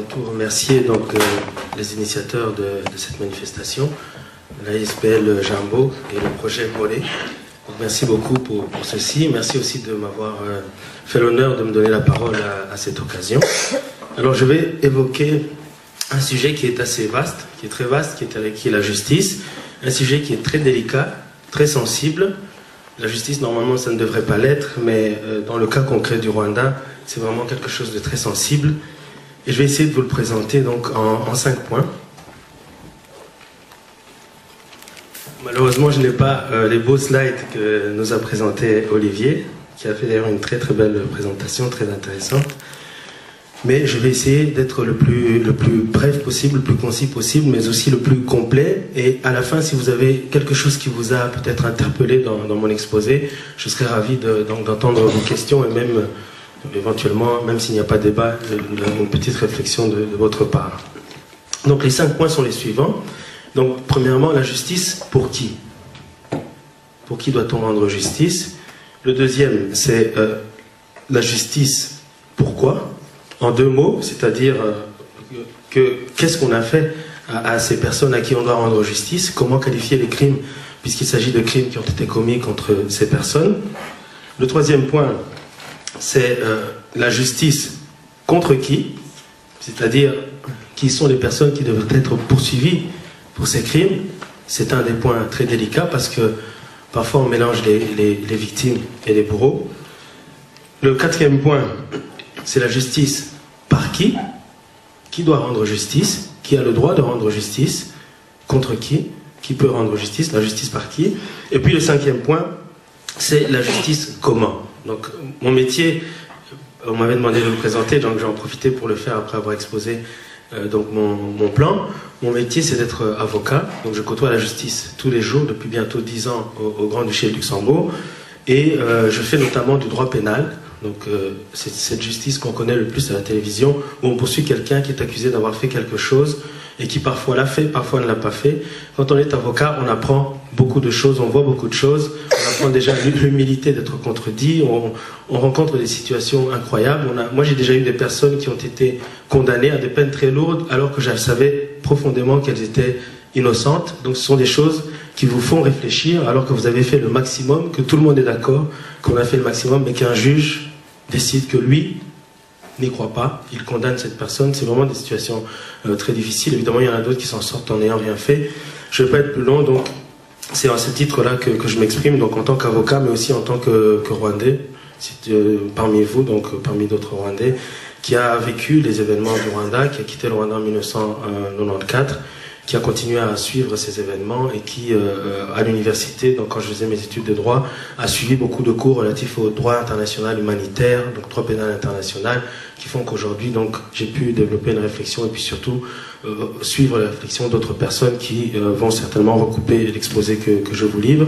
avant tout remercier donc, les initiateurs de cette manifestation, la SPL Jambo et le projet Mollet. Donc, merci beaucoup pour ceci. Merci aussi de m'avoir fait l'honneur de me donner la parole à cette occasion. Alors je vais évoquer un sujet qui est assez vaste, qui est très vaste, qui est la justice. Un sujet qui est très délicat, très sensible. La justice, normalement, ça ne devrait pas l'être, mais dans le cas concret du Rwanda, c'est vraiment quelque chose de très sensible. Et je vais essayer de vous le présenter donc en 5 points. Malheureusement, je n'ai pas les beaux slides que nous a présenté Olivier, qui a fait d'ailleurs une très très belle présentation, très intéressante. Mais je vais essayer d'être le plus bref possible, le plus concis possible, mais aussi le plus complet. Et à la fin, si vous avez quelque chose qui vous a peut-être interpellé dans mon exposé, je serai ravi d'entendre vos questions et même, éventuellement, même s'il n'y a pas de débat, une petite réflexion de votre part. Donc les 5 points sont les suivants. Donc premièrement, la justice, pour qui? Pour qui doit-on rendre justice? Le deuxième, c'est la justice, pourquoi? En 2 mots, c'est-à-dire qu'est-ce qu'on a fait à ces personnes à qui on doit rendre justice, comment qualifier les crimes, puisqu'il s'agit de crimes qui ont été commis contre ces personnes. Le troisième point, c'est la justice contre qui, c'est-à-dire qui sont les personnes qui devraient être poursuivies pour ces crimes. C'est un des points très délicats parce que parfois on mélange les victimes et les bourreaux. Le 4e point, c'est la justice par qui? Qui doit rendre justice? Qui a le droit de rendre justice? Contre qui? Qui peut rendre justice? La justice par qui? Et puis le 5e point, c'est la justice comment? Donc mon métier, on m'avait demandé de me présenter, donc j'ai en profité pour le faire après avoir exposé donc mon plan. Mon métier, c'est d'être avocat, donc je côtoie la justice tous les jours depuis bientôt 10 ans au Grand-Duché de Luxembourg, et je fais notamment du droit pénal. Donc c'est cette justice qu'on connaît le plus à la télévision, où on poursuit quelqu'un qui est accusé d'avoir fait quelque chose et qui parfois l'a fait, parfois ne l'a pas fait. Quand on est avocat, on apprend beaucoup de choses, on voit beaucoup de choses, on apprend déjà l'humilité d'être contredit, on rencontre des situations incroyables. Moi j'ai déjà eu des personnes qui ont été condamnées à des peines très lourdes alors que je savais profondément qu'elles étaient innocentes. Donc ce sont des choses qui vous font réfléchir alors que vous avez fait le maximum, que tout le monde est d'accord qu'on a fait le maximum, mais qu'un juge décide que lui n'y croit pas, il condamne cette personne. C'est vraiment des situations très difficiles. Évidemment, il y en a d'autres qui s'en sortent en n'ayant rien fait. Je ne vais pas être plus long, donc c'est à ce titre-là que je m'exprime, donc en tant qu'avocat, mais aussi en tant que Rwandais, parmi vous, donc parmi d'autres Rwandais, qui a vécu les événements du Rwanda, qui a quitté le Rwanda en 1994, qui a continué à suivre ces événements et qui, à l'université, donc quand je faisais mes études de droit, a suivi beaucoup de cours relatifs au droit international humanitaire, donc droit pénal international, qui font qu'aujourd'hui, donc, j'ai pu développer une réflexion et puis surtout suivre la réflexion d'autres personnes qui vont certainement recouper l'exposé que je vous livre.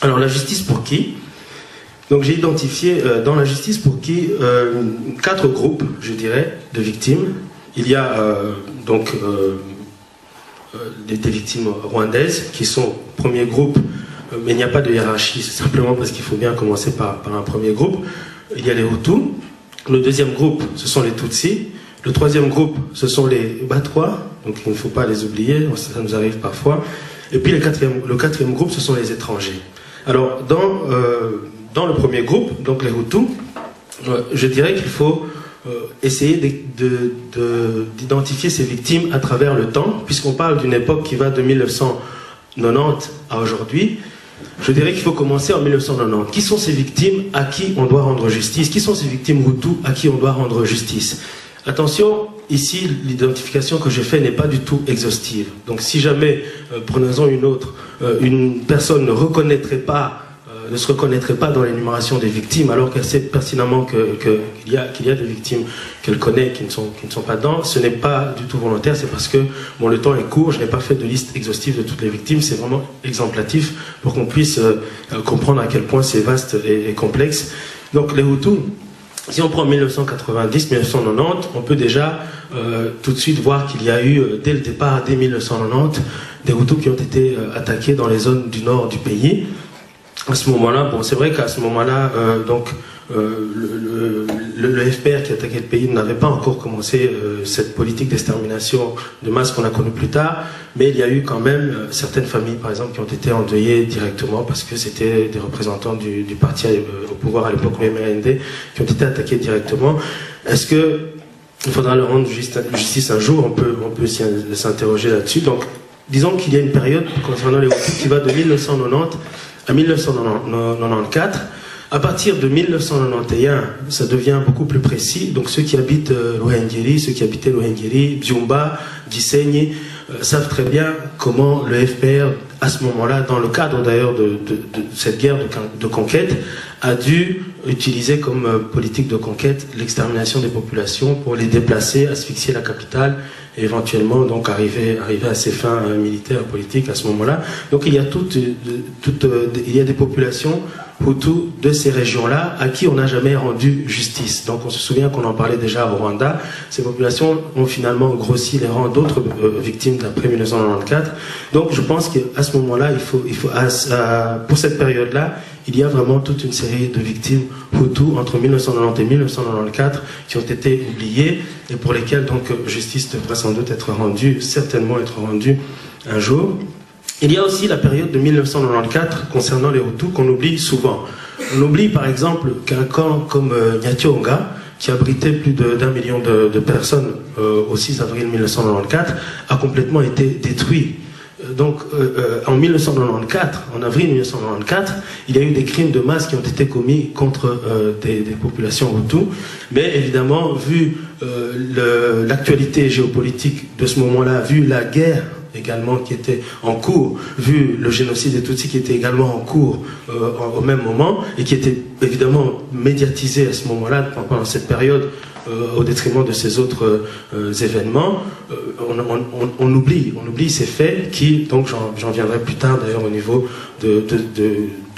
Alors, la justice pour qui? Donc, j'ai identifié dans la justice pour qui 4 groupes, je dirais, de victimes. Il y a donc des victimes rwandaises qui sont premier groupe, mais il n'y a pas de hiérarchie, c'est simplement parce qu'il faut bien commencer par un premier groupe. Il y a les Hutus. Le 2e groupe, ce sont les Tutsis. Le 3e groupe, ce sont les Batwa, donc il ne faut pas les oublier, ça nous arrive parfois. Et puis le 4e groupe, ce sont les étrangers. Alors dans le premier groupe, donc les Hutus, je dirais qu'il faut essayer d'identifier ces victimes à travers le temps, puisqu'on parle d'une époque qui va de 1990 à aujourd'hui. Je dirais qu'il faut commencer en 1990. Qui sont ces victimes à qui on doit rendre justice? Qui sont ces victimes Hutus à qui on doit rendre justice? Attention, ici, l'identification que je fais n'est pas du tout exhaustive. Donc si jamais, prenons-en une autre, une personne ne se reconnaîtrait pas dans l'énumération des victimes, alors qu'elle sait pertinemment qu'il y a des victimes qu'elle connaît qui ne sont pas dedans, ce n'est pas du tout volontaire, c'est parce que bon, le temps est court, je n'ai pas fait de liste exhaustive de toutes les victimes, c'est vraiment exemplatif pour qu'on puisse comprendre à quel point c'est vaste et complexe. Donc les Hutus, si on prend 1990-1990, on peut déjà tout de suite voir qu'il y a eu, dès le départ, dès 1990, des Hutus qui ont été attaqués dans les zones du nord du pays. À ce moment-là, bon, c'est vrai qu'à ce moment-là, donc, le FPR qui attaquait le pays n'avait pas encore commencé cette politique d'extermination de masse qu'on a connue plus tard, mais il y a eu quand même certaines familles, par exemple, qui ont été endeuillées directement parce que c'était des représentants du parti au pouvoir à l'époque, le MRND, qui ont été attaqués directement. Est-ce que il faudra leur rendre justice un jour? On peut s'interroger là-dessus. Donc, disons qu'il y a une période concernant les Hutus qui va de 1990 à 1994. À partir de 1991, ça devient beaucoup plus précis. Donc ceux qui habitent Ruhengeri, ceux qui habitaient Ruhengeri, Byumba, Gisenyi, savent très bien comment le FPR, à ce moment-là, dans le cadre d'ailleurs de cette guerre de conquête, a dû utiliser comme politique de conquête l'extermination des populations pour les déplacer, asphyxier la capitale et éventuellement donc arriver à ses fins militaires et politiques à ce moment-là. Donc il y a il y a des populations Hutus de ces régions-là à qui on n'a jamais rendu justice. Donc on se souvient qu'on en parlait déjà au Rwanda. Ces populations ont finalement grossi les rangs d'autres victimes d'après 1994. Donc je pense qu'à ce moment-là, pour cette période-là, il y a vraiment toute une série de victimes Hutus entre 1990 et 1994 qui ont été oubliées et pour lesquelles donc justice devrait sans doute être rendue, certainement être rendue un jour. Il y a aussi la période de 1994 concernant les Hutus qu'on oublie souvent. On oublie par exemple qu'un camp comme Nyationga, qui abritait plus d'1 million de personnes au 6 avril 1994, a complètement été détruit. Donc en 1994, en avril 1994, il y a eu des crimes de masse qui ont été commis contre des populations Hutus, mais évidemment, vu l'actualité géopolitique de ce moment-là, vu la guerre également qui était en cours, vu le génocide des Tutsis qui était également en cours au même moment, et qui était évidemment médiatisé à ce moment-là, pendant cette période, au détriment de ces autres événements, on oublie ces faits qui, donc j'en viendrai plus tard d'ailleurs au niveau de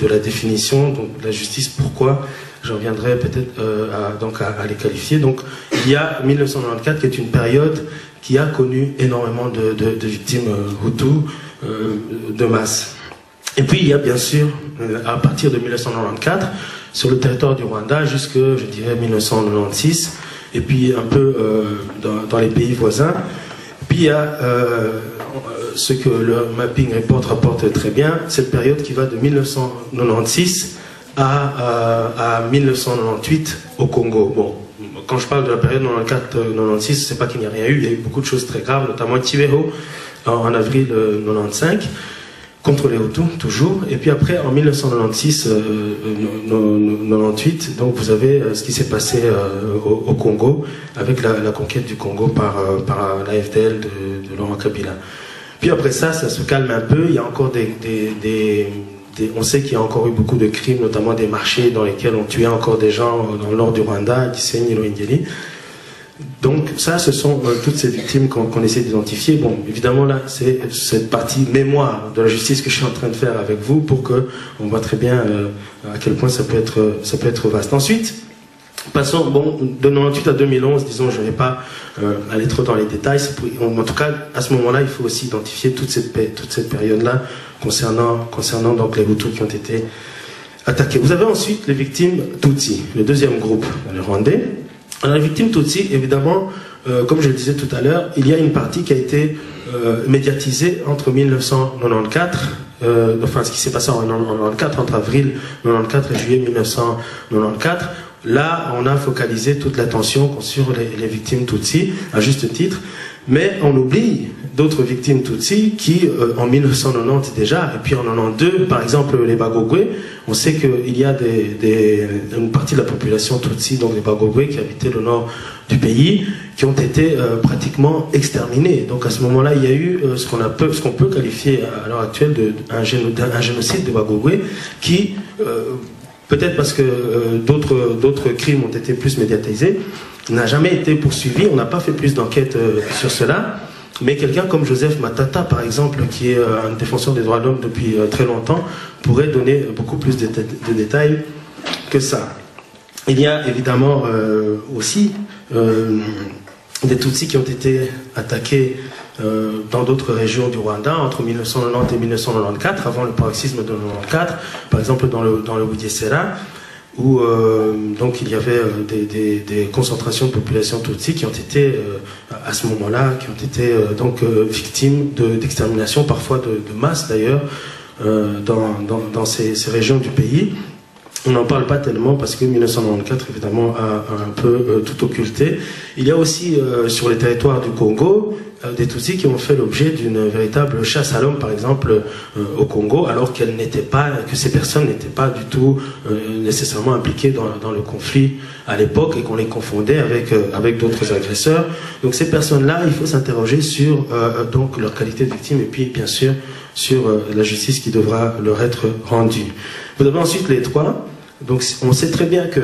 la définition donc de la justice, pourquoi j'en viendrai peut-être à les qualifier. Donc il y a 1994 qui est une période qui a connu énormément de victimes Hutus de masse. Et puis il y a bien sûr, à partir de 1994, sur le territoire du Rwanda jusque, je dirais, 1996, et puis un peu dans les pays voisins. Puis il y a ce que le Mapping Report rapporte très bien, cette période qui va de 1996 à 1998 au Congo. Bon, quand je parle de la période 94-96, c'est pas qu'il n'y a rien eu, il y a eu beaucoup de choses très graves, notamment Tibeho en avril 95, contre les Hutus, toujours. Et puis après, en 1996-98, donc vous avez ce qui s'est passé au Congo, avec la conquête du Congo par l'AFDL de Laurent Kabila. Puis après ça se calme un peu, il y a encore on sait qu'il y a encore eu beaucoup de crimes, notamment des marchés dans lesquels on tuait encore des gens dans le nord du Rwanda, Gisenyi, Ruhengeri. Donc ça, ce sont toutes ces victimes qu'on essaie d'identifier. Bon, évidemment là, c'est cette partie mémoire de la justice que je suis en train de faire avec vous pour que on voit très bien à quel point ça peut être vaste. Ensuite, passons, bon, de 98 à 2011, disons, je ne vais pas aller trop dans les détails. En tout cas, à ce moment-là, il faut aussi identifier toute cette période-là concernant donc les Hutus qui ont été attaqués. Vous avez ensuite les victimes Tutsi, le deuxième groupe, les Rwandais. Alors, les victimes Tutsi, évidemment, comme je le disais tout à l'heure, il y a une partie qui a été médiatisée entre 1994, enfin ce qui s'est passé en 1994, entre avril 1994 et juillet 1994. Là, on a focalisé toute l'attention sur les victimes Tutsi, à juste titre, mais on oublie d'autres victimes Tutsi qui, en 1990 déjà, et puis en 1992, par exemple les Bagogwe, on sait qu'il y a une partie de la population Tutsi, donc les Bagogwe, qui habitaient le nord du pays, qui ont été pratiquement exterminés. Donc à ce moment-là, il y a eu ce qu'on peut qualifier à l'heure actuelle d'un génocide de Bagogwe qui... peut-être parce que d'autres crimes ont été plus médiatisés, n'a jamais été poursuivi, on n'a pas fait plus d'enquêtes sur cela, mais quelqu'un comme Joseph Matata, par exemple, qui est un défenseur des droits de l'homme depuis très longtemps, pourrait donner beaucoup plus de détails que ça. Il y a évidemment aussi des Tutsis qui ont été attaqués dans d'autres régions du Rwanda entre 1990 et 1994, avant le paroxysme de 1994, par exemple dans le Bugesera, où donc il y avait des concentrations de population Tutsi qui ont été à ce moment-là, qui ont été donc victimes d'extermination, parfois de masse d'ailleurs, dans ces régions du pays. On n'en parle pas tellement parce que 1994 évidemment a un peu tout occulté. Il y a aussi sur les territoires du Congo des Tutsis qui ont fait l'objet d'une véritable chasse à l'homme, par exemple au Congo, alors que ces personnes n'étaient pas du tout nécessairement impliquées dans le conflit à l'époque et qu'on les confondait avec d'autres agresseurs. Donc ces personnes-là, il faut s'interroger sur donc leur qualité de victime et puis bien sûr sur la justice qui devra leur être rendue. Vous avez ensuite les trois. Donc on sait très bien que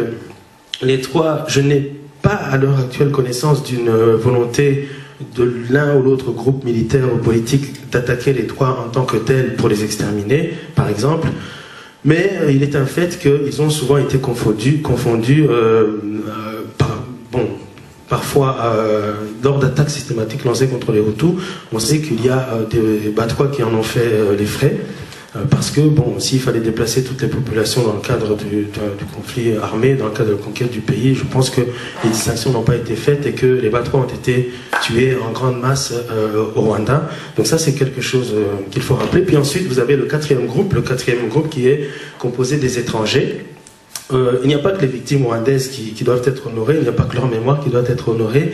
les trois, je n'ai pas à l'heure actuelle connaissance d'une volonté de l'un ou l'autre groupe militaire ou politique d'attaquer les trois en tant que tels pour les exterminer, par exemple. Mais il est un fait qu'ils ont souvent été confondus parfois lors d'attaques systématiques lancées contre les Hutus. On sait qu'il y a des Batwa qui en ont fait les frais. Parce que, bon, s'il fallait déplacer toutes les populations dans le cadre du conflit armé, dans le cadre de la conquête du pays, je pense que les distinctions n'ont pas été faites et que les Batwa ont été tués en grande masse au Rwanda. Donc ça, c'est quelque chose qu'il faut rappeler. Puis ensuite, vous avez le quatrième groupe qui est composé des étrangers. Il n'y a pas que les victimes rwandaises qui doivent être honorées, il n'y a pas que leur mémoire qui doit être honorée.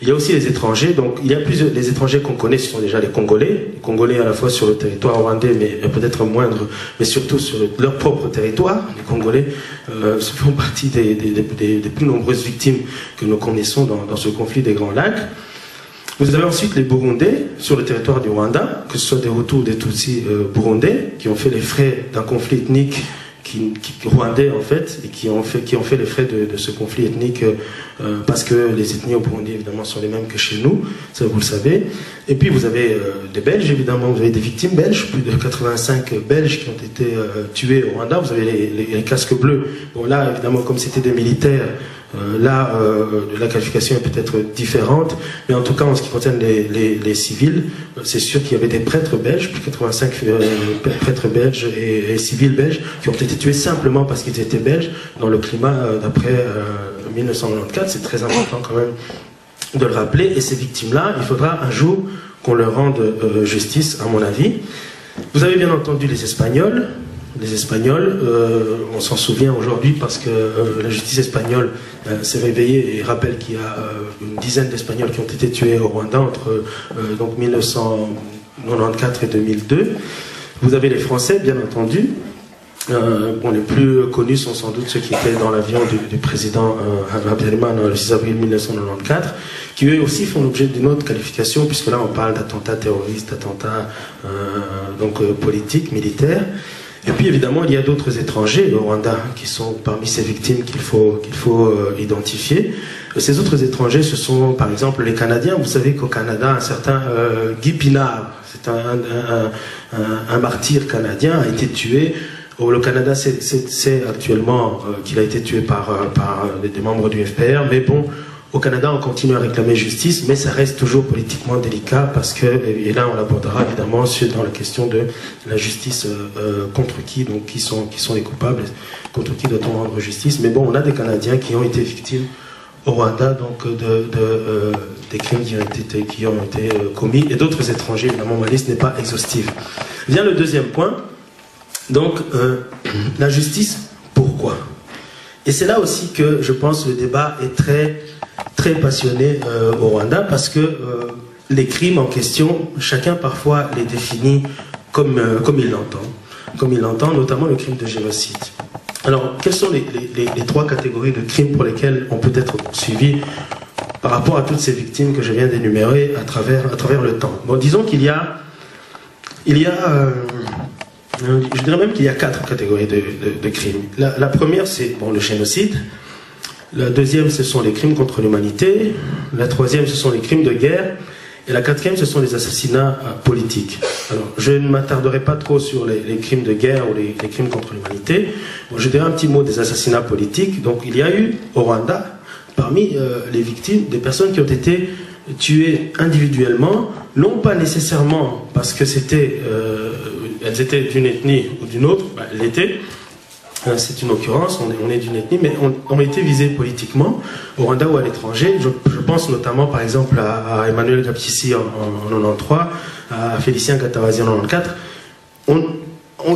Il y a aussi les étrangers, donc il y a les étrangers qu'on connaît, ce sont déjà les Congolais à la fois sur le territoire rwandais, mais peut-être moindre, mais surtout sur leur propre territoire. Les Congolais font partie des plus nombreuses victimes que nous connaissons dans ce conflit des Grands Lacs. Vous avez ensuite les Burundais sur le territoire du Rwanda, que ce soit des Hutus ou des Tutsis burundais, qui ont fait les frais d'un conflit ethnique rwandais en fait, et qui ont fait les frais de ce conflit ethnique parce que les ethnies au Burundi évidemment sont les mêmes que chez nous, ça vous le savez. Et puis vous avez des Belges évidemment, vous avez des victimes belges, plus de 85 Belges qui ont été tués au Rwanda. Vous avez les casques bleus. Bon là évidemment comme c'était des militaires, la qualification est peut-être différente, mais en tout cas en ce qui concerne les civils, c'est sûr qu'il y avait des prêtres belges, plus de 85 prêtres belges et civils belges qui ont été tués simplement parce qu'ils étaient belges dans le climat d'après 1994. C'est très important quand même de le rappeler, et ces victimes-là, il faudra un jour qu'on leur rende justice, à mon avis. Vous avez bien entendu les Espagnols. Les Espagnols, on s'en souvient aujourd'hui parce que la justice espagnole s'est réveillée et rappelle qu'il y a une dizaine d'Espagnols qui ont été tués au Rwanda entre donc 1994 et 2002. Vous avez les Français, bien entendu. Bon, les plus connus sont sans doute ceux qui étaient dans l'avion du président Habyarimana le 6 avril 1994, qui eux aussi font l'objet d'une autre qualification, puisque là on parle d'attentats terroristes, d'attentats politiques, militaires. Et puis évidemment il y a d'autres étrangers au Rwanda qui sont parmi ces victimes qu'il faut identifier. Ces autres étrangers, ce sont par exemple les Canadiens. Vous savez qu'au Canada, un certain Guy Pinard, c'est un martyr canadien, a été tué. Le Canada, c'est actuellement qu'il a été tué par des membres du FPR, mais bon, au Canada, on continue à réclamer justice, mais ça reste toujours politiquement délicat parce que, et là on l'abordera évidemment dans la question de la justice contre qui, donc qui sont les coupables, contre qui doit-on rendre justice. Mais bon, on a des Canadiens qui ont été victimes au Rwanda, donc des crimes qui ont été commis, et d'autres étrangers. Évidemment, ma liste n'est pas exhaustive. Vient le deuxième point. Donc, la justice, pourquoi? Et c'est là aussi que je pense le débat est très passionné au Rwanda, parce que les crimes en question, chacun parfois les définit comme il l'entend. Comme il l'entend, notamment le crime de génocide. Alors, quelles sont les trois catégories de crimes pour lesquels on peut être poursuivi par rapport à toutes ces victimes que je viens d'énumérer à travers le temps? Bon, disons qu'il y a je dirais même qu'il y a 4 catégories de crimes. La première, c'est bon, le génocide. La deuxième, ce sont les crimes contre l'humanité. La troisième, ce sont les crimes de guerre. Et la quatrième, ce sont les assassinats politiques. Alors, je ne m'attarderai pas trop sur les crimes de guerre ou les crimes contre l'humanité. Bon, je dirais un petit mot des assassinats politiques. Donc, il y a eu au Rwanda, parmi les victimes, des personnes qui ont été tuées individuellement, non pas nécessairement parce que elles étaient d'une ethnie ou d'une autre, elles l'étaient, c'est une occurrence, on est d'une ethnie, mais ont été visés politiquement, au Rwanda ou à l'étranger. Je pense notamment, par exemple, à Emmanuel Gapchisi en 93, à Félicien Gatabazi en 94.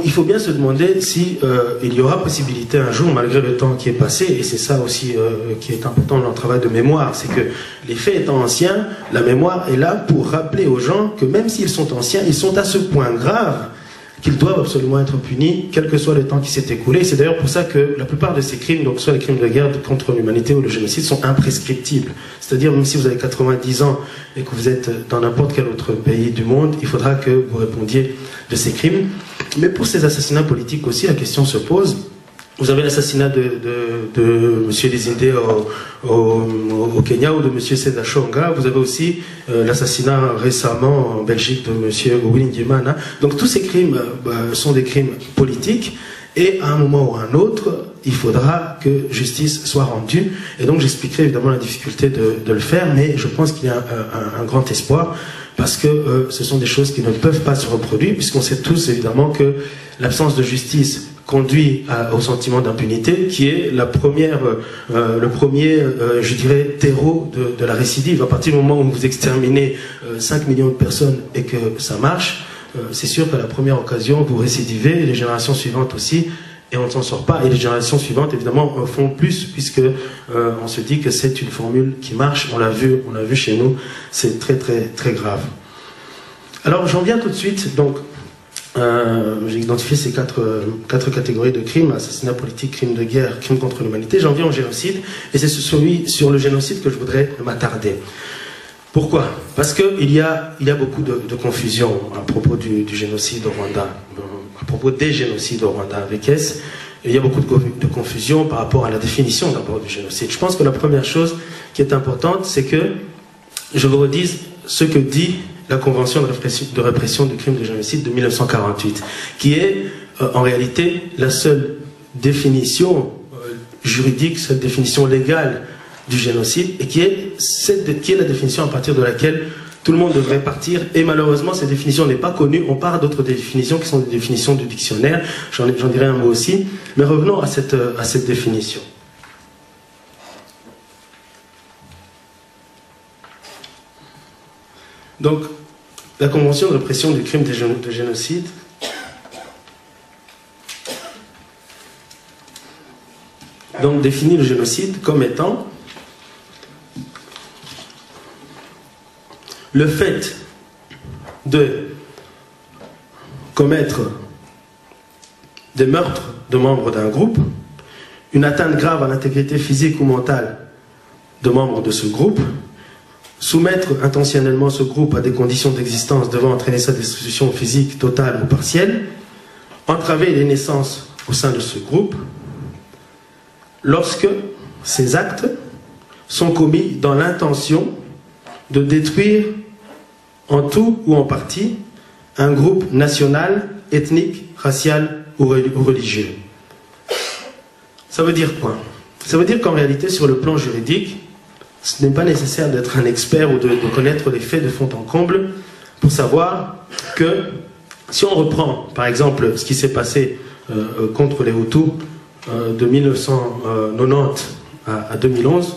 Il faut bien se demander si il y aura possibilité un jour, malgré le temps qui est passé, et c'est ça aussi qui est important dans le travail de mémoire, c'est que les faits étant anciens, la mémoire est là pour rappeler aux gens que même s'ils sont anciens, ils sont à ce point graves qu'ils doivent absolument être punis, quel que soit le temps qui s'est écoulé. C'est d'ailleurs pour ça que la plupart de ces crimes, donc soit les crimes de guerre contre l'humanité ou le génocide, sont imprescriptibles. C'est-à-dire, même si vous avez 90 ans et que vous êtes dans n'importe quel autre pays du monde, il faudra que vous répondiez de ces crimes. Mais pour ces assassinats politiques aussi, la question se pose. Vous avez l'assassinat de M. Lizinde au Kenya ou de M. Seda Shonga. Vous avez aussi l'assassinat récemment en Belgique de M. Willy Ndiemana. Donc tous ces crimes sont des crimes politiques. Et à un moment ou à un autre, il faudra que justice soit rendue. Et donc j'expliquerai évidemment la difficulté de le faire, mais je pense qu'il y a un grand espoir, parce que ce sont des choses qui ne peuvent pas se reproduire, puisqu'on sait tous évidemment que l'absence de justice conduit au sentiment d'impunité, qui est le premier, je dirais, terreau de la récidive. À partir du moment où vous exterminez 5 millions de personnes et que ça marche, c'est sûr qu'à la première occasion, vous récidivez, et les générations suivantes aussi, et on ne s'en sort pas. Et les générations suivantes, évidemment, font plus, puisque on se dit que c'est une formule qui marche. On l'a vu chez nous. C'est très, très, très grave. Alors, j'en viens tout de suite. Donc, j'ai identifié ces quatre catégories de crimes: assassinat politique, crime de guerre, crime contre l'humanité. J'en viens au génocide, et c'est celui sur le génocide que je voudrais m'attarder. Pourquoi? Parce qu'il y a beaucoup de confusion à propos du génocide au Rwanda, à propos des génocides au Rwanda avec S. Il y a beaucoup de confusion par rapport à la définition d'abord du génocide. Je pense que la première chose qui est importante, c'est que je vous redise ce que dit la Convention de répression du crime de génocide de 1948, qui est en réalité la seule définition juridique, seule définition légale du génocide, et qui est la définition à partir de laquelle tout le monde devrait partir. Et malheureusement, cette définition n'est pas connue. On part d'autres définitions qui sont des définitions du dictionnaire. J'en dirai un mot aussi. Mais revenons à cette définition. Donc, la Convention de répression du crime de génocide donc définit le génocide comme étant le fait de commettre des meurtres de membres d'un groupe, une atteinte grave à l'intégrité physique ou mentale de membres de ce groupe, soumettre intentionnellement ce groupe à des conditions d'existence devant entraîner sa destruction physique totale ou partielle, entraver les naissances au sein de ce groupe, lorsque ces actes sont commis dans l'intention de détruire en tout ou en partie un groupe national, ethnique, racial ou religieux. Ça veut dire quoi? Ça veut dire qu'en réalité, sur le plan juridique, ce n'est pas nécessaire d'être un expert ou de connaître les faits de fond en comble pour savoir que si on reprend, par exemple, ce qui s'est passé contre les Hutus de 1990 à 2011,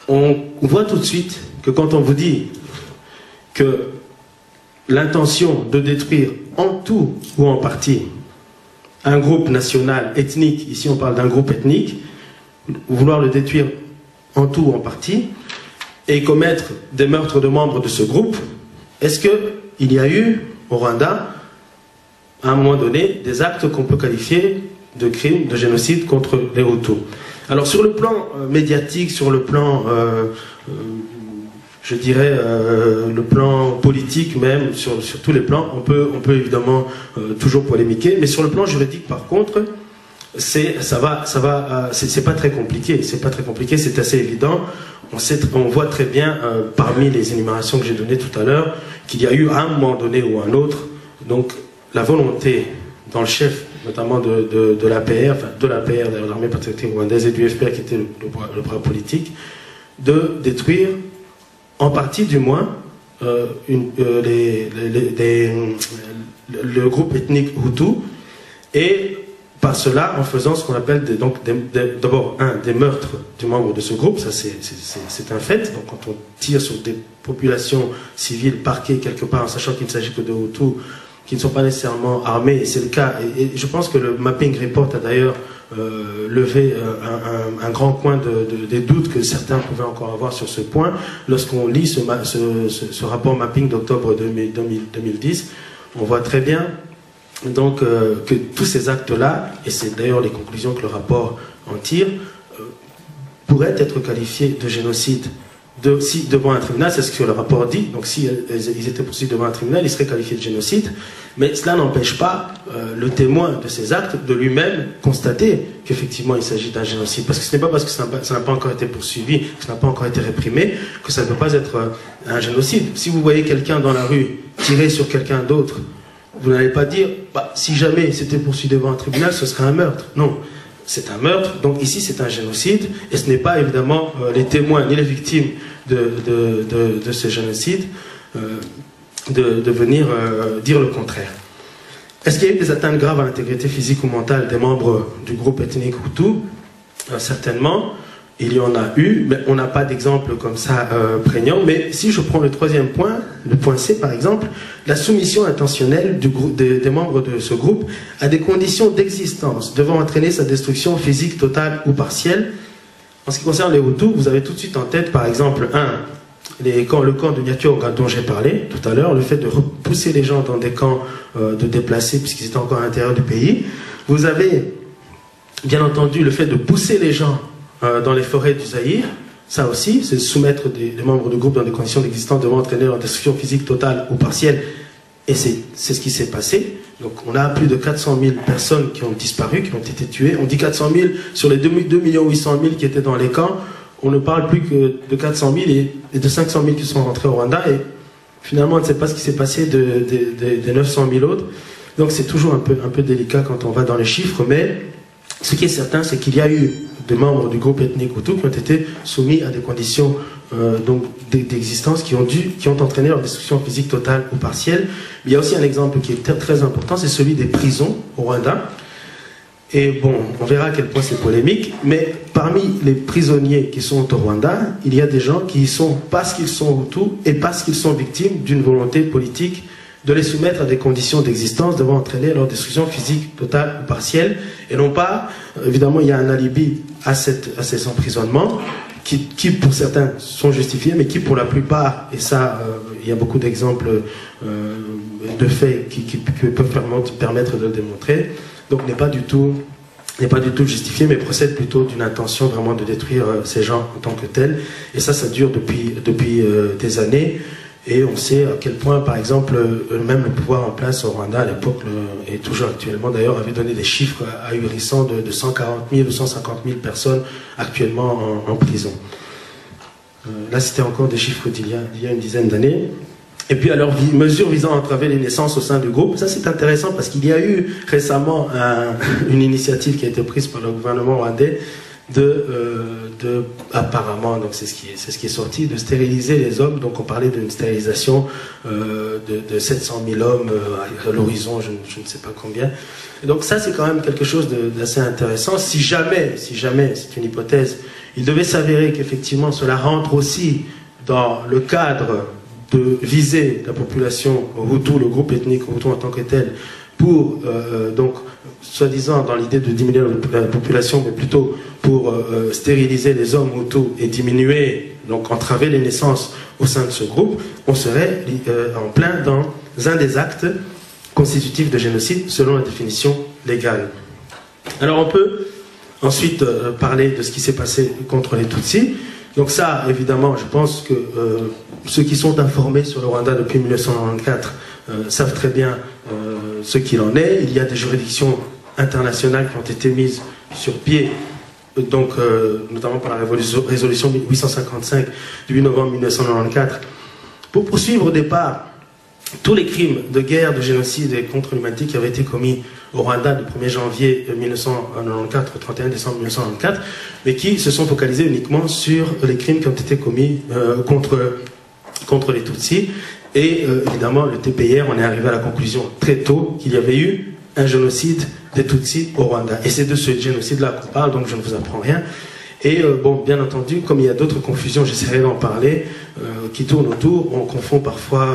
on voit tout de suite que quand on vous dit que l'intention de détruire en tout ou en partie un groupe national, ethnique, ici on parle d'un groupe ethnique, vouloir le détruire en tout ou en partie, et commettre des meurtres de membres de ce groupe, est-ce qu'il y a eu au Rwanda, à un moment donné, des actes qu'on peut qualifier de crimes, de génocide contre les Hutus? Alors sur le plan médiatique, sur le plan, je dirais, le plan politique même, sur tous les plans, on peut évidemment toujours polémiquer, mais sur le plan juridique par contre, c'est pas très compliqué, c'est assez évident. On voit très bien parmi les énumérations que j'ai données tout à l'heure qu'il y a eu à un moment donné ou à un autre donc la volonté dans le chef notamment de l'APR, enfin de l'APR, de l'armée patriotique rwandaise, et du FPR qui était le bras politique, de détruire en partie du moins le groupe ethnique Hutu, et par cela en faisant ce qu'on appelle d'abord des meurtres du membre de ce groupe, ça c'est un fait. Donc quand on tire sur des populations civiles parquées quelque part en sachant qu'il ne s'agit que de Hutus qui ne sont pas nécessairement armés, et c'est le cas, et je pense que le Mapping Report a d'ailleurs levé un grand coin des doutes que certains pouvaient encore avoir sur ce point. Lorsqu'on lit ce rapport mapping d'octobre 2010, on voit très bien donc que tous ces actes-là, et c'est d'ailleurs les conclusions que le rapport en tire, pourraient être qualifiés de génocide. Si devant un tribunal, c'est ce que le rapport dit, donc si ils étaient poursuivis devant un tribunal, ils seraient qualifiés de génocide, mais cela n'empêche pas le témoin de ces actes de lui-même constater qu'effectivement il s'agit d'un génocide, parce que ce n'est pas parce que ça n'a pas encore été poursuivi, que ça n'a pas encore été réprimé, que ça ne peut pas être un génocide. Si vous voyez quelqu'un dans la rue tirer sur quelqu'un d'autre, vous n'allez pas dire, bah, si jamais c'était poursuivi devant un tribunal, ce serait un meurtre. Non. C'est un meurtre, donc ici c'est un génocide, et ce n'est pas évidemment les témoins ni les victimes de ce génocide de venir dire le contraire. Est-ce qu'il y a eu des atteintes graves à l'intégrité physique ou mentale des membres du groupe ethnique Hutu? Certainement, il y en a eu, mais on n'a pas d'exemple comme ça prégnant. Mais si je prends le troisième point, le point C par exemple, la soumission intentionnelle des membres de ce groupe à des conditions d'existence devant entraîner sa destruction physique totale ou partielle. En ce qui concerne les Hutus, vous avez tout de suite en tête par exemple le camp de Nyaturga dont j'ai parlé tout à l'heure, le fait de repousser les gens dans des camps de déplacés puisqu'ils étaient encore à l'intérieur du pays. Vous avez bien entendu le fait de pousser les gens dans les forêts du Zaïre, ça aussi, c'est soumettre des membres du groupe dans des conditions d'existence devant entraîner leur destruction physique totale ou partielle, et c'est ce qui s'est passé. Donc on a plus de 400 000 personnes qui ont disparu, qui ont été tuées. On dit 400 000 sur les 2 800 000 qui étaient dans les camps, on ne parle plus que de 400 000 et de 500 000 qui sont rentrés au Rwanda, et finalement on ne sait pas ce qui s'est passé des 900 000 autres. Donc c'est toujours un peu délicat quand on va dans les chiffres, mais ce qui est certain, c'est qu'il y a eu des membres du groupe ethnique Hutu qui ont été soumis à des conditions d'existence qui ont entraîné leur destruction physique totale ou partielle. Mais il y a aussi un exemple qui est très important, c'est celui des prisons au Rwanda. Et bon, on verra à quel point c'est polémique, mais parmi les prisonniers qui sont au Rwanda, il y a des gens qui y sont parce qu'ils sont Hutus et parce qu'ils sont victimes d'une volonté politique de les soumettre à des conditions d'existence devant entraîner leur destruction physique totale ou partielle, et non pas, évidemment il y a un alibi à ces emprisonnements, qui pour certains sont justifiés, mais qui pour la plupart, et ça il y a beaucoup d'exemples de faits qui peuvent permettre de le démontrer, donc n'est pas du tout justifié, mais procède plutôt d'une intention vraiment de détruire ces gens en tant que tels, et ça dure depuis des années. Et on sait à quel point, par exemple, même le pouvoir en place au Rwanda à l'époque, et toujours actuellement d'ailleurs, avait donné des chiffres ahurissants de 140 000 ou 150 000 personnes actuellement en prison. Là, c'était encore des chiffres d'il y a une dizaine d'années. Et puis alors, mesures visant à entraver les naissances au sein du groupe, ça c'est intéressant parce qu'il y a eu récemment une initiative qui a été prise par le gouvernement rwandais apparemment, donc c'est ce qui est sorti, de stériliser les hommes. Donc on parlait d'une stérilisation de 700 000 hommes à l'horizon, je ne sais pas combien. Et donc ça c'est quand même quelque chose d'assez intéressant. Si jamais, c'est une hypothèse, il devait s'avérer qu'effectivement cela rentre aussi dans le cadre de viser la population Hutu, le groupe ethnique Hutu en tant que tel, pour, donc, soi-disant dans l'idée de diminuer la population, mais plutôt pour stériliser les hommes Hutus et diminuer, donc entraver les naissances au sein de ce groupe, on serait en plein dans un des actes constitutifs de génocide selon la définition légale. Alors on peut ensuite parler de ce qui s'est passé contre les Tutsis. Donc ça, évidemment, je pense que ceux qui sont informés sur le Rwanda depuis 1994 savent très bien ce qu'il en est. Il y a des juridictions internationales qui ont été mises sur pied, donc, notamment par la résolution 855 du 8 novembre 1994, pour poursuivre au départ tous les crimes de guerre, de génocide et contre l'humanité qui avaient été commis au Rwanda du 1er janvier 1994 au 31 décembre 1994, mais qui se sont focalisés uniquement sur les crimes qui ont été commis contre les Tutsis. Et évidemment, le TPIR, on est arrivé à la conclusion très tôt qu'il y avait eu un génocide des Tutsis au Rwanda. Et c'est de ce génocide-là qu'on parle, donc je ne vous apprends rien. Et bon, bien entendu, comme il y a d'autres confusions, j'essaierai d'en parler, qui tournent autour, on confond parfois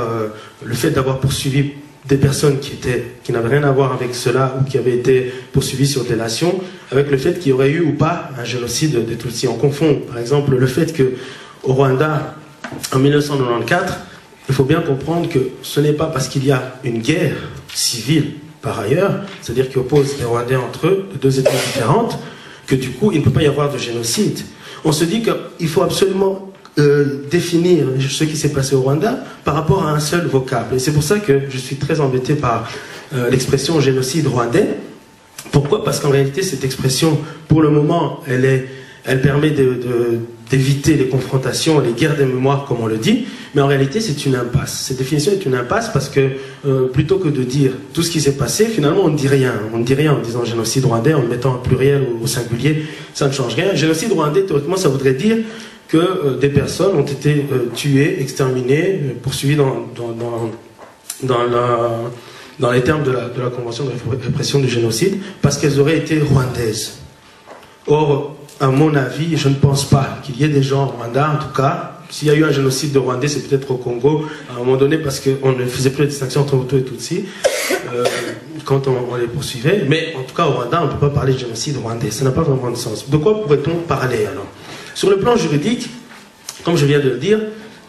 le fait d'avoir poursuivi des personnes qui n'avaient rien à voir avec cela ou qui avaient été poursuivies sur délation, avec le fait qu'il y aurait eu ou pas un génocide des Tutsis. On confond, par exemple, le fait qu'au Rwanda, en 1994, il faut bien comprendre que ce n'est pas parce qu'il y a une guerre civile par ailleurs, c'est-à-dire qui oppose les Rwandais entre eux, de deux ethnies différentes, que du coup, il ne peut pas y avoir de génocide. On se dit qu'il faut absolument définir ce qui s'est passé au Rwanda par rapport à un seul vocable. Et c'est pour ça que je suis très embêté par l'expression génocide rwandais. Pourquoi? Parce qu'en réalité, cette expression, pour le moment, elle permet d'éviter les confrontations, les guerres des mémoires, comme on le dit, mais en réalité, c'est une impasse. Cette définition est une impasse parce que, plutôt que de dire tout ce qui s'est passé, finalement, on ne dit rien. On ne dit rien en disant génocide rwandais, en le mettant en pluriel ou au singulier, ça ne change rien. Génocide rwandais, théoriquement, ça voudrait dire que des personnes ont été tuées, exterminées, poursuivies dans les termes de la Convention de répression du génocide, parce qu'elles auraient été rwandaises. Or, à mon avis, je ne pense pas qu'il y ait des gens au Rwanda, en tout cas, s'il y a eu un génocide de Rwandais, c'est peut-être au Congo, à un moment donné, parce qu'on ne faisait plus la distinction entre Hutu et Tutsi, quand on les poursuivait, mais en tout cas, au Rwanda, on ne peut pas parler de génocide rwandais, ça n'a pas vraiment de sens. De quoi pourrait-on parler, alors? Sur le plan juridique, comme je viens de le dire,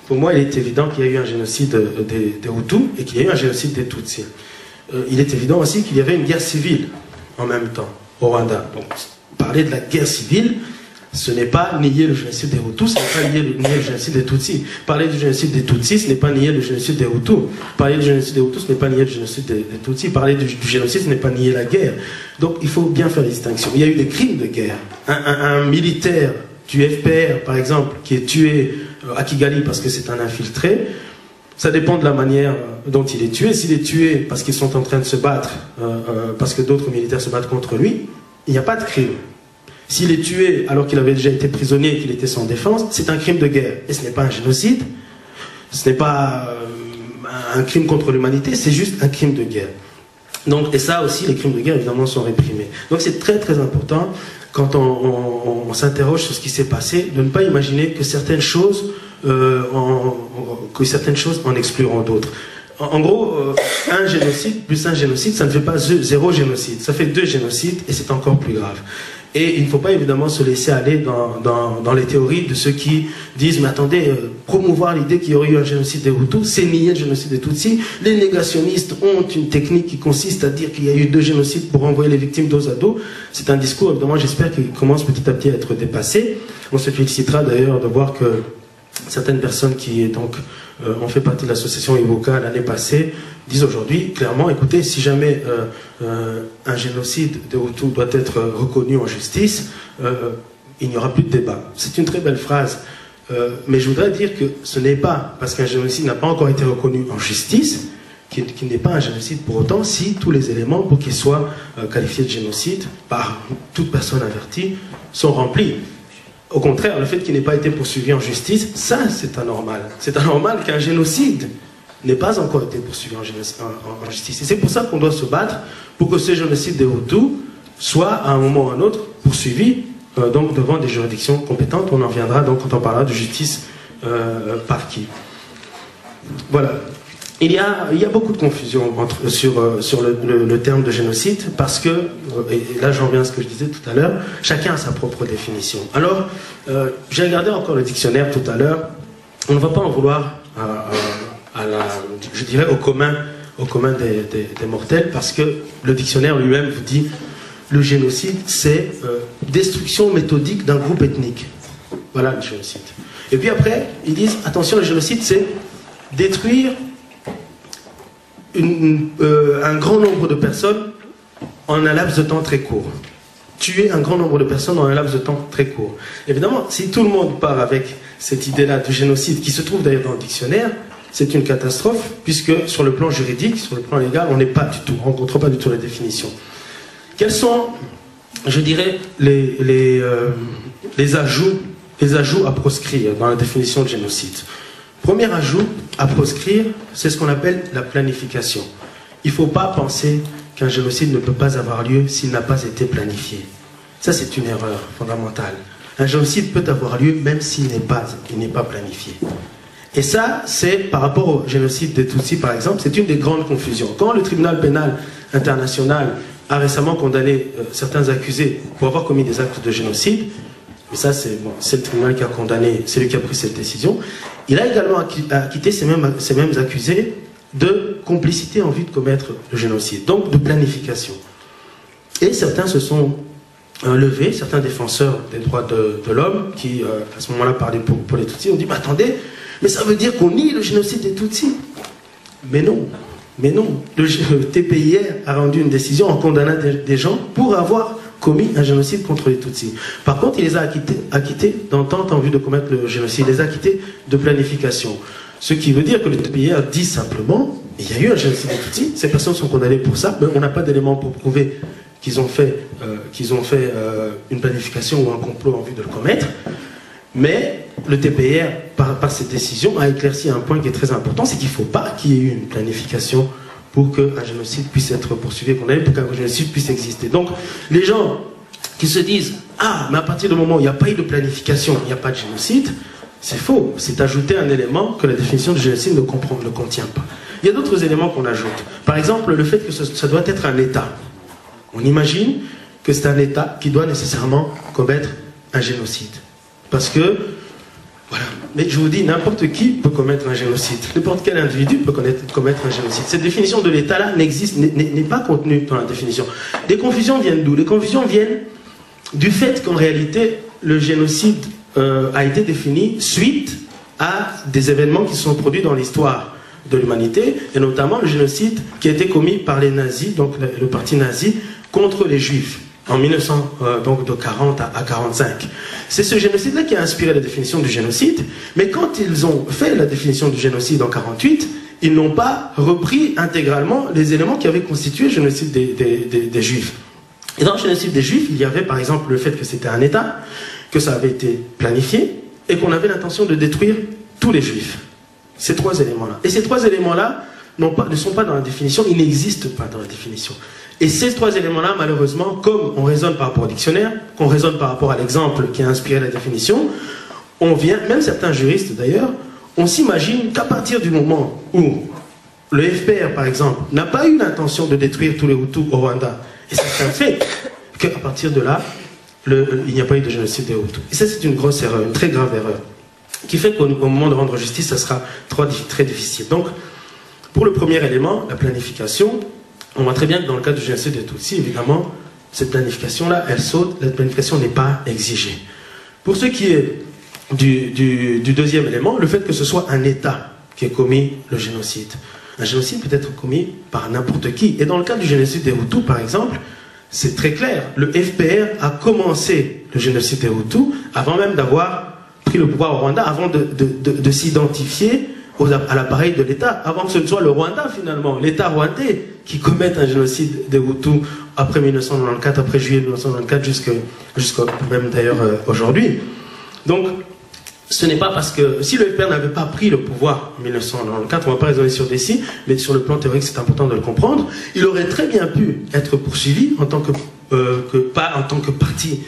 pour moi, il est évident qu'il y a eu un génocide des Hutus et qu'il y a eu un génocide des Tutsis. Il est évident aussi qu'il y avait une guerre civile en même temps au Rwanda. Donc, parler de la guerre civile, ce n'est pas nier le génocide des Hutus, ce n'est pas nier le génocide des Tutsis. Parler du génocide des Tutsis, ce n'est pas nier le génocide des Hutus. Parler du génocide des Hutus, ce n'est pas nier le génocide des Tutsis. Parler du génocide, ce n'est pas nier la guerre. Donc, il faut bien faire la distinction. Il y a eu des crimes de guerre. Un militaire du FPR, par exemple, qui est tué à Kigali parce que c'est un infiltré, ça dépend de la manière dont il est tué. S'il est tué parce qu'ils sont en train de se battre, parce que d'autres militaires se battent contre lui, il n'y a pas de crime. S'il est tué alors qu'il avait déjà été prisonnier et qu'il était sans défense, c'est un crime de guerre. Et ce n'est pas un génocide, ce n'est pas un crime contre l'humanité, c'est juste un crime de guerre. Donc, et ça aussi, les crimes de guerre, évidemment, sont réprimés. Donc c'est très très important, quand on s'interroge sur ce qui s'est passé, de ne pas imaginer que certaines choses en excluront d'autres. En gros, un génocide plus un génocide, ça ne fait pas zéro génocide, ça fait 2 génocides et c'est encore plus grave. Et il ne faut pas évidemment se laisser aller dans les théories de ceux qui disent « Mais attendez, promouvoir l'idée qu'il y aurait eu un génocide des Hutus, c'est nier le génocide des Tutsis. Les négationnistes ont une technique qui consiste à dire qu'il y a eu 2 génocides pour envoyer les victimes dos à dos. » C'est un discours, évidemment, j'espère qu'il commence petit à petit à être dépassé. On se félicitera d'ailleurs de voir que certaines personnes qui donc ont fait partie de l'association Ivoca l'année passée disent aujourd'hui clairement, écoutez, si jamais un génocide de Hutus doit être reconnu en justice, il n'y aura plus de débat. C'est une très belle phrase, mais je voudrais dire que ce n'est pas parce qu'un génocide n'a pas encore été reconnu en justice qu'il n'est pas un génocide pour autant, si tous les éléments pour qu'il soit qualifié de génocide par toute personne avertie sont remplis. Au contraire, le fait qu'il n'ait pas été poursuivi en justice, ça c'est anormal. C'est anormal qu'un génocide n'ait pas encore été poursuivi en justice. Et c'est pour ça qu'on doit se battre pour que ce génocide des Hutus soit à un moment ou à un autre poursuivi donc devant des juridictions compétentes. On en reviendra donc quand on parlera de justice par qui. Voilà. Il y a beaucoup de confusion sur le terme de génocide parce que, et là j'en reviens à ce que je disais tout à l'heure, chacun a sa propre définition. Alors, j'ai regardé encore le dictionnaire tout à l'heure, on ne va pas en vouloir je dirais au commun des mortels, parce que le dictionnaire lui-même vous dit le génocide c'est destruction méthodique d'un groupe ethnique. Voilà le génocide. Et puis après, ils disent attention, le génocide c'est détruire un grand nombre de personnes en un laps de temps très court. Tuer un grand nombre de personnes en un laps de temps très court. Évidemment, si tout le monde part avec cette idée-là du génocide, qui se trouve d'ailleurs dans le dictionnaire, c'est une catastrophe, puisque sur le plan juridique, sur le plan légal, on n'est pas du tout, on ne rencontre pas du tout la définition. Quels sont, je dirais, les ajouts à proscrire dans la définition de génocide? Premier ajout à proscrire, c'est ce qu'on appelle la planification. Il ne faut pas penser qu'un génocide ne peut pas avoir lieu s'il n'a pas été planifié. Ça, c'est une erreur fondamentale. Un génocide peut avoir lieu même s'il n'est pas planifié. Et ça, c'est par rapport au génocide des Tutsis, par exemple, c'est une des grandes confusions. Quand le tribunal pénal international a récemment condamné certains accusés pour avoir commis des actes de génocide, et ça, c'est le tribunal qui a condamné, c'est lui qui a pris cette décision, il a également acquitté ces mêmes accusés de complicité en vue de commettre le génocide, donc de planification. Et certains se sont levés, certains défenseurs des droits de l'homme, qui à ce moment-là parlaient pour les Tutsis, ont dit, mais attendez, mais ça veut dire qu'on nie le génocide des Tutsis. Mais non, le TPIR a rendu une décision en condamnant des gens pour avoir commis un génocide contre les Tutsis. Par contre, il les a acquittés d'entente en vue de commettre le génocide, il les a acquittés de planification. Ce qui veut dire que le TPIR dit simplement, il y a eu un génocide des Tutsis, ces personnes sont condamnées pour ça, mais on n'a pas d'éléments pour prouver qu'ils ont fait une planification ou un complot en vue de le commettre. Mais le TPIR, par cette décision, a éclairci un point qui est très important, c'est qu'il ne faut pas qu'il y ait eu une planification pour qu'un génocide puisse être poursuivi et condamné, pour qu'un génocide puisse exister. Donc, les gens qui se disent « Ah, mais à partir du moment où il n'y a pas eu de planification, il n'y a pas de génocide », c'est faux. C'est ajouter un élément que la définition de génocide ne contient pas. Il y a d'autres éléments qu'on ajoute. Par exemple, le fait que ça doit être un État. On imagine que c'est un État qui doit nécessairement commettre un génocide. Parce que, voilà, mais je vous dis, n'importe qui peut commettre un génocide. N'importe quel individu peut commettre un génocide. Cette définition de l'État-là n'est pas contenue dans la définition. Les confusions viennent d'où? Les confusions viennent du fait qu'en réalité, le génocide a été défini suite à des événements qui se sont produits dans l'histoire de l'humanité, et notamment le génocide qui a été commis par les nazis, donc le parti nazi, contre les juifs, en 1900, donc de 40 à 45. C'est ce génocide-là qui a inspiré la définition du génocide, mais quand ils ont fait la définition du génocide en 48, ils n'ont pas repris intégralement les éléments qui avaient constitué le génocide des juifs. Et dans le génocide des juifs, il y avait par exemple le fait que c'était un État, que ça avait été planifié, et qu'on avait l'intention de détruire tous les juifs. Ces trois éléments-là. Et ces trois éléments-là ne sont pas dans la définition, ils n'existent pas dans la définition. Et ces trois éléments-là, malheureusement, comme on raisonne par rapport au dictionnaire, qu'on raisonne par rapport à l'exemple qui a inspiré la définition, on vient, même certains juristes d'ailleurs, on s'imagine qu'à partir du moment où le FPR, par exemple, n'a pas eu l'intention de détruire tous les Hutus au Rwanda, et c'est un fait, qu'à partir de là, il n'y a pas eu de génocide des Hutus. Et ça, c'est une grosse erreur, une très grave erreur, qui fait qu'au moment de rendre justice, ça sera très difficile. Donc, pour le premier élément, la planification, on voit très bien que dans le cas du génocide des Tutsis, évidemment, cette planification-là, elle saute, la planification n'est pas exigée. Pour ce qui est du deuxième élément, le fait que ce soit un État qui ait commis le génocide. Un génocide peut être commis par n'importe qui. Et dans le cas du génocide des Hutus, par exemple, c'est très clair. Le FPR a commencé le génocide des Hutus avant même d'avoir pris le pouvoir au Rwanda, avant de s'identifier à l'appareil de l'État, avant que ce ne soit le Rwanda finalement, l'État rwandais qui commette un génocide des Hutus après 1994, après juillet 1994 jusqu'au même d'ailleurs aujourd'hui. Donc ce n'est pas parce que si le FPR n'avait pas pris le pouvoir en 1994, on ne va pas raisonner sur des si, mais sur le plan théorique c'est important de le comprendre, il aurait très bien pu être poursuivi en tant pas en tant que parti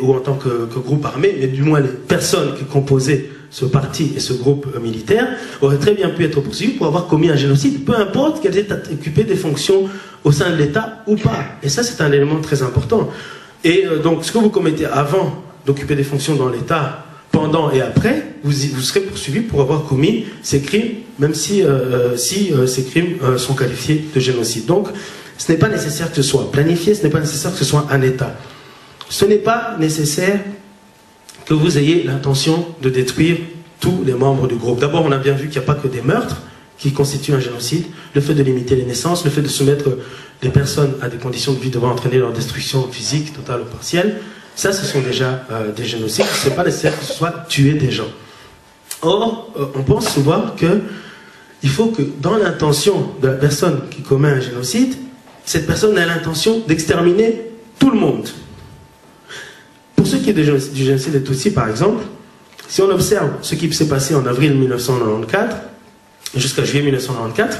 ou en tant que groupe armé, mais du moins les personnes qui composaient ce parti et ce groupe militaire auraient très bien pu être poursuivis pour avoir commis un génocide, peu importe qu'elles aient occupé des fonctions au sein de l'État ou pas. Et ça, c'est un élément très important. Et donc, ce que vous commettez avant d'occuper des fonctions dans l'État, pendant et après, vous serez poursuivi pour avoir commis ces crimes, même si ces crimes sont qualifiés de génocide. Donc, ce n'est pas nécessaire que ce soit planifié, ce n'est pas nécessaire que ce soit un État. Ce n'est pas nécessaire que vous ayez l'intention de détruire tous les membres du groupe. D'abord, on a bien vu qu'il n'y a pas que des meurtres qui constituent un génocide. Le fait de limiter les naissances, le fait de soumettre les personnes à des conditions de vie devant entraîner leur destruction physique, totale ou partielle, ça, ce sont déjà des génocides. Ce n'est pas nécessaire que ce soit tuer des gens. Or, on pense souvent qu'il faut que dans l'intention de la personne qui commet un génocide, cette personne ait l'intention d'exterminer tout le monde. Pour ce qui est du génocide des Tutsis, par exemple, si on observe ce qui s'est passé en avril 1994 jusqu'à juillet 1994,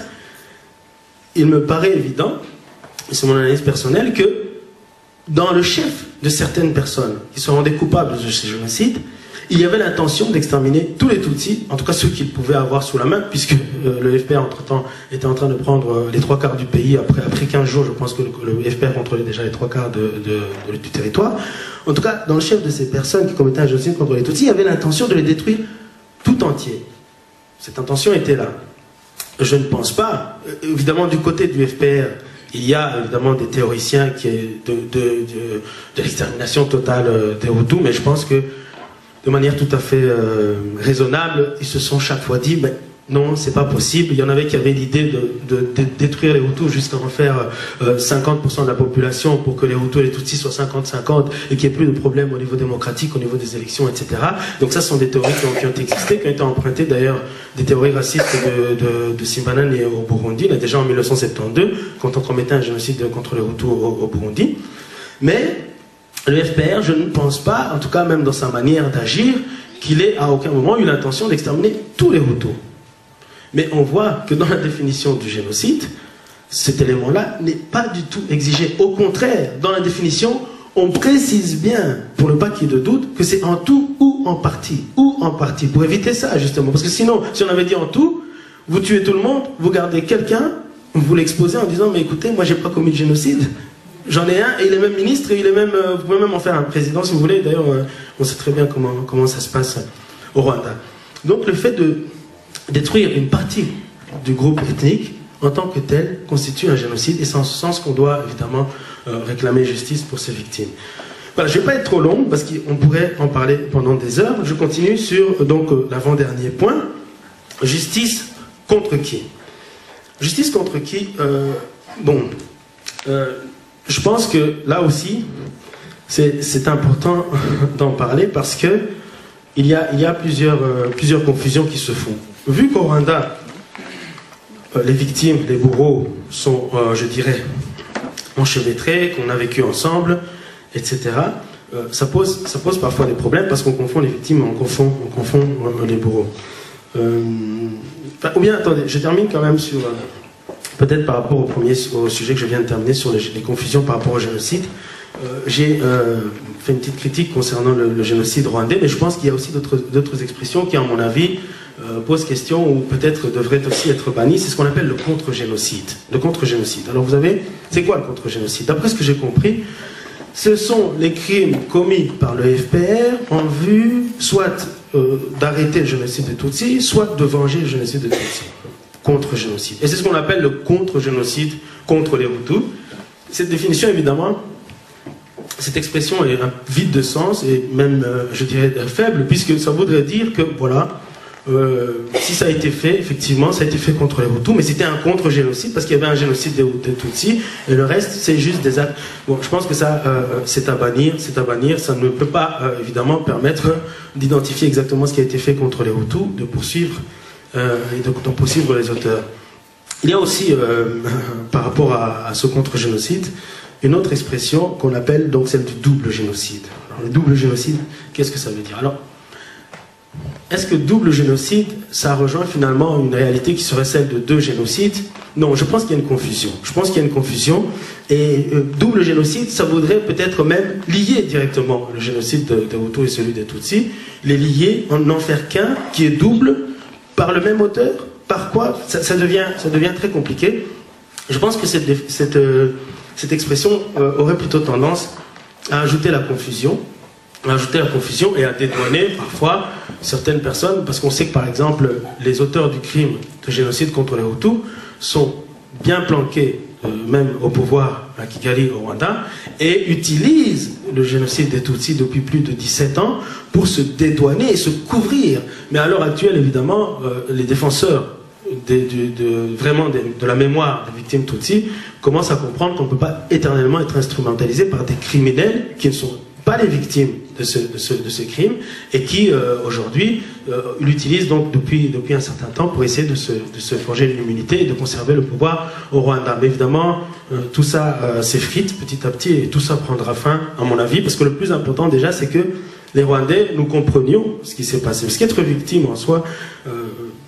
il me paraît évident c'est mon analyse personnelle, que dans le chef de certaines personnes qui se rendaient coupables de ces génocides, il y avait l'intention d'exterminer tous les Tutsis, en tout cas ceux qu'ils pouvaient avoir sous la main, puisque le FPR, entre-temps, était en train de prendre les 3/4 du pays. Après 15 jours, je pense que le FPR contrôlait déjà les 3/4 du territoire. En tout cas, dans le chef de ces personnes qui commettaient un génocide contre les Tutsis, il y avait l'intention de les détruire tout entier. Cette intention était là. Je ne pense pas, évidemment, du côté du FPR, il y a évidemment des théoriciens qui est de l'extermination totale des Hutus, mais je pense que de manière tout à fait raisonnable, ils se sont chaque fois dit, ben, non, c'est pas possible. Il y en avait qui avaient l'idée de détruire les Hutus jusqu'à en faire 50% de la population pour que les Hutus et les Tutsis soient 50-50 et qu'il n'y ait plus de problème au niveau démocratique, au niveau des élections, etc. Donc ça, ce sont des théories qui ont existé, qui ont été empruntées d'ailleurs des théories racistes de Simbanan et au Burundi, là, déjà en 1972, quand on commettait un génocide contre les Hutus au Burundi. Mais le FPR, je ne pense pas, en tout cas même dans sa manière d'agir, qu'il ait à aucun moment eu l'intention d'exterminer tous les Hutus. Mais on voit que dans la définition du génocide, cet élément-là n'est pas du tout exigé. Au contraire, dans la définition, on précise bien, pour ne pas qu'il y ait de doute, que c'est en tout ou en partie. Ou en partie, pour éviter ça, justement. Parce que sinon, si on avait dit en tout, vous tuez tout le monde, vous gardez quelqu'un, vous l'exposez en disant, mais écoutez, moi j'ai pas commis de génocide. J'en ai un, et il est même ministre, et il est même, vous pouvez même en faire un président si vous voulez. D'ailleurs, on sait très bien comment ça se passe au Rwanda. Donc le fait de détruire une partie du groupe ethnique en tant que tel constitue un génocide, et c'est en ce sens qu'on doit évidemment réclamer justice pour ces victimes. Voilà, je ne vais pas être trop long parce qu'on pourrait en parler pendant des heures. Je continue sur donc l'avant-dernier point. Justice contre qui? Justice contre qui? Je pense que là aussi, c'est important d'en parler parce que il y a plusieurs confusions qui se font. Vu qu'au Rwanda, les victimes, les bourreaux sont, je dirais, enchevêtrés, qu'on a vécu ensemble, etc., ça pose parfois des problèmes parce qu'on confond les victimes, on confond les bourreaux. Ou bien, attendez, je termine quand même sur... peut-être par rapport au sujet que je viens de terminer sur les confusions par rapport au génocide. J'ai fait une petite critique concernant le génocide rwandais, mais je pense qu'il y a aussi d'autres expressions qui, à mon avis, posent question ou peut-être devraient aussi être bannies. C'est ce qu'on appelle le contre-génocide. Le contre-génocide. Alors vous avez, c'est quoi le contre-génocide? D'après ce que j'ai compris, ce sont les crimes commis par le FPR en vue soit d'arrêter le génocide des Tutsis, soit de venger le génocide des Tutsis. Contre-génocide. Et c'est ce qu'on appelle le contre-génocide contre les Hutus. Cette définition, évidemment, cette expression est vide de sens et même, je dirais, faible, puisque ça voudrait dire que, voilà, si ça a été fait, effectivement, ça a été fait contre les Hutus, mais c'était un contre-génocide parce qu'il y avait un génocide des Tutsis, et le reste, c'est juste des actes. Bon, je pense que ça, c'est à bannir, ça ne peut pas, évidemment, permettre d'identifier exactement ce qui a été fait contre les Hutus, de poursuivre et d'en poursuivre les auteurs. Il y a aussi, par rapport à ce contre-génocide, une autre expression qu'on appelle donc celle du double génocide. Alors, le double génocide, qu'est-ce que ça veut dire? Alors, est-ce que double génocide, ça rejoint finalement une réalité qui serait celle de deux génocides? Non, je pense qu'il y a une confusion. Je pense qu'il y a une confusion, et double génocide, ça voudrait peut-être même lier directement le génocide des Hutus et celui des Tutsis, les lier, en n'en faire qu'un qui est double, par le même auteur. Par quoi? Ça devient très compliqué. Je pense que cette expression aurait plutôt tendance à ajouter la confusion et à dédouaner parfois certaines personnes, parce qu'on sait que par exemple les auteurs du crime de génocide contre les Hutus sont bien planqués, même au pouvoir à Kigali au Rwanda, et utilisent le génocide des Tutsis depuis plus de 17 ans pour se dédouaner et se couvrir. Mais à l'heure actuelle, évidemment, les défenseurs de la mémoire des victimes Tutsis commencent à comprendre qu'on ne peut pas éternellement être instrumentalisé par des criminels qui ne sont pas les victimes de ce crime, et qui aujourd'hui l'utilisent donc depuis un certain temps pour essayer de se forger une immunité et de conserver le pouvoir au Rwanda. Mais évidemment, tout ça s'effrite petit à petit, et tout ça prendra fin, à mon avis, parce que le plus important déjà, c'est que les Rwandais, nous comprenions ce qui s'est passé. Parce qu'être victime en soi,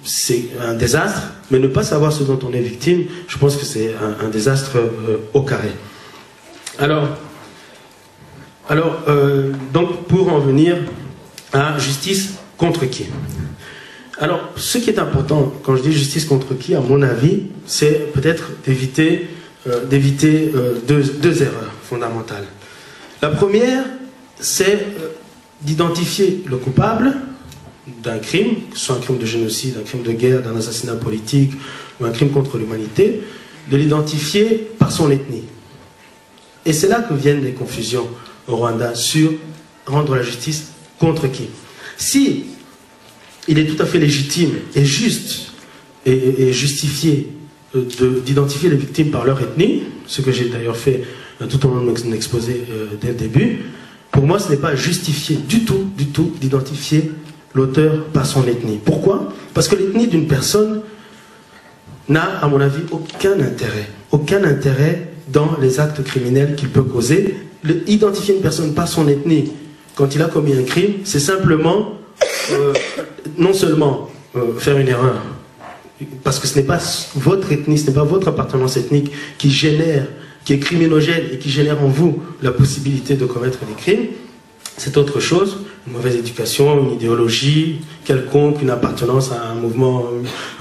c'est un désastre, mais ne pas savoir ce dont on est victime, je pense que c'est un désastre au carré. Alors, donc pour en venir à justice contre qui? Alors, ce qui est important, quand je dis justice contre qui, à mon avis, c'est peut-être d'éviter deux erreurs fondamentales. La première, c'est d'identifier le coupable d'un crime, que ce soit un crime de génocide, un crime de guerre, d'un assassinat politique ou un crime contre l'humanité, de l'identifier par son ethnie. Et c'est là que viennent les confusions au Rwanda sur rendre la justice contre qui. Si il est tout à fait légitime et juste et justifié d'identifier les victimes par leur ethnie, ce que j'ai d'ailleurs fait tout au long de mon exposé dès le début, pour moi ce n'est pas justifié du tout d'identifier l'auteur par son ethnie. Pourquoi? Parce que l'ethnie d'une personne n'a, à mon avis, aucun intérêt dans les actes criminels qu'il peut causer. Identifier une personne par son ethnie quand il a commis un crime, c'est simplement non seulement faire une erreur, parce que ce n'est pas votre ethnie, ce n'est pas votre appartenance ethnique qui est criminogène et qui génère en vous la possibilité de commettre des crimes. C'est autre chose, une mauvaise éducation, une idéologie quelconque, une appartenance à un mouvement,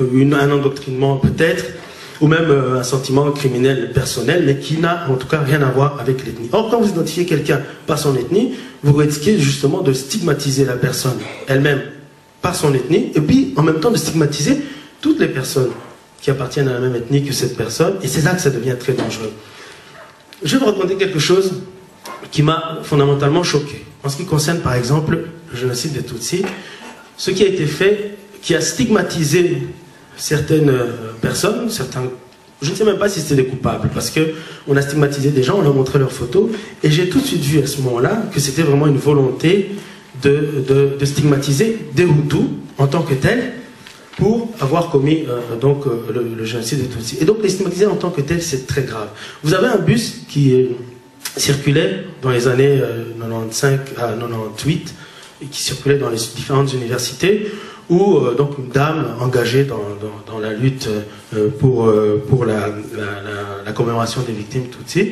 un endoctrinement peut-être, ou même un sentiment criminel personnel, mais qui n'a en tout cas rien à voir avec l'ethnie. Or, quand vous identifiez quelqu'un par son ethnie, vous risquez justement de stigmatiser la personne elle-même par son ethnie, et puis en même temps de stigmatiser toutes les personnes qui appartiennent à la même ethnie que cette personne, et c'est là que ça devient très dangereux. Je vais vous raconter quelque chose qui m'a fondamentalement choqué. En ce qui concerne par exemple le génocide des Tutsis, ce qui a été fait, qui a stigmatisé certaines personnes, je ne sais même pas si c'était des coupables, parce qu'on a stigmatisé des gens, on leur montré leurs photos, et j'ai tout de suite vu à ce moment-là que c'était vraiment une volonté de stigmatiser des Hutus en tant que tels, pour avoir commis le génocide des Tutsis. Et donc les stigmatiser en tant que tels, c'est très grave. Vous avez un bus qui circulait dans les années 95 à 98, et qui circulait dans les différentes universités, où donc une dame engagée dans la lutte pour la commémoration des victimes Tutsis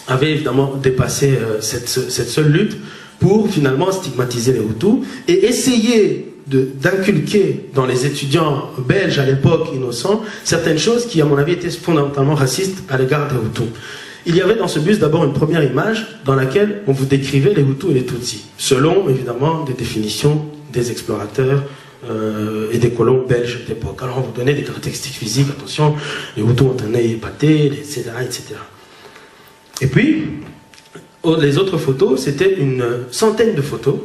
avait évidemment dépassé cette seule lutte pour finalement stigmatiser les Hutus et essayer d'inculquer dans les étudiants belges à l'époque innocents certaines choses qui à mon avis étaient fondamentalement racistes à l'égard des Hutus. Il y avait dans ce bus d'abord une première image dans laquelle on vous décrivait les Hutus et les Tutsis, selon évidemment des définitions des explorateurs et des colons belges d'époque. Alors on vous donnait des caractéristiques physiques, attention, les Hutus ont un œil épaté, etc., etc. Et puis, les autres photos, c'était une centaine de photos,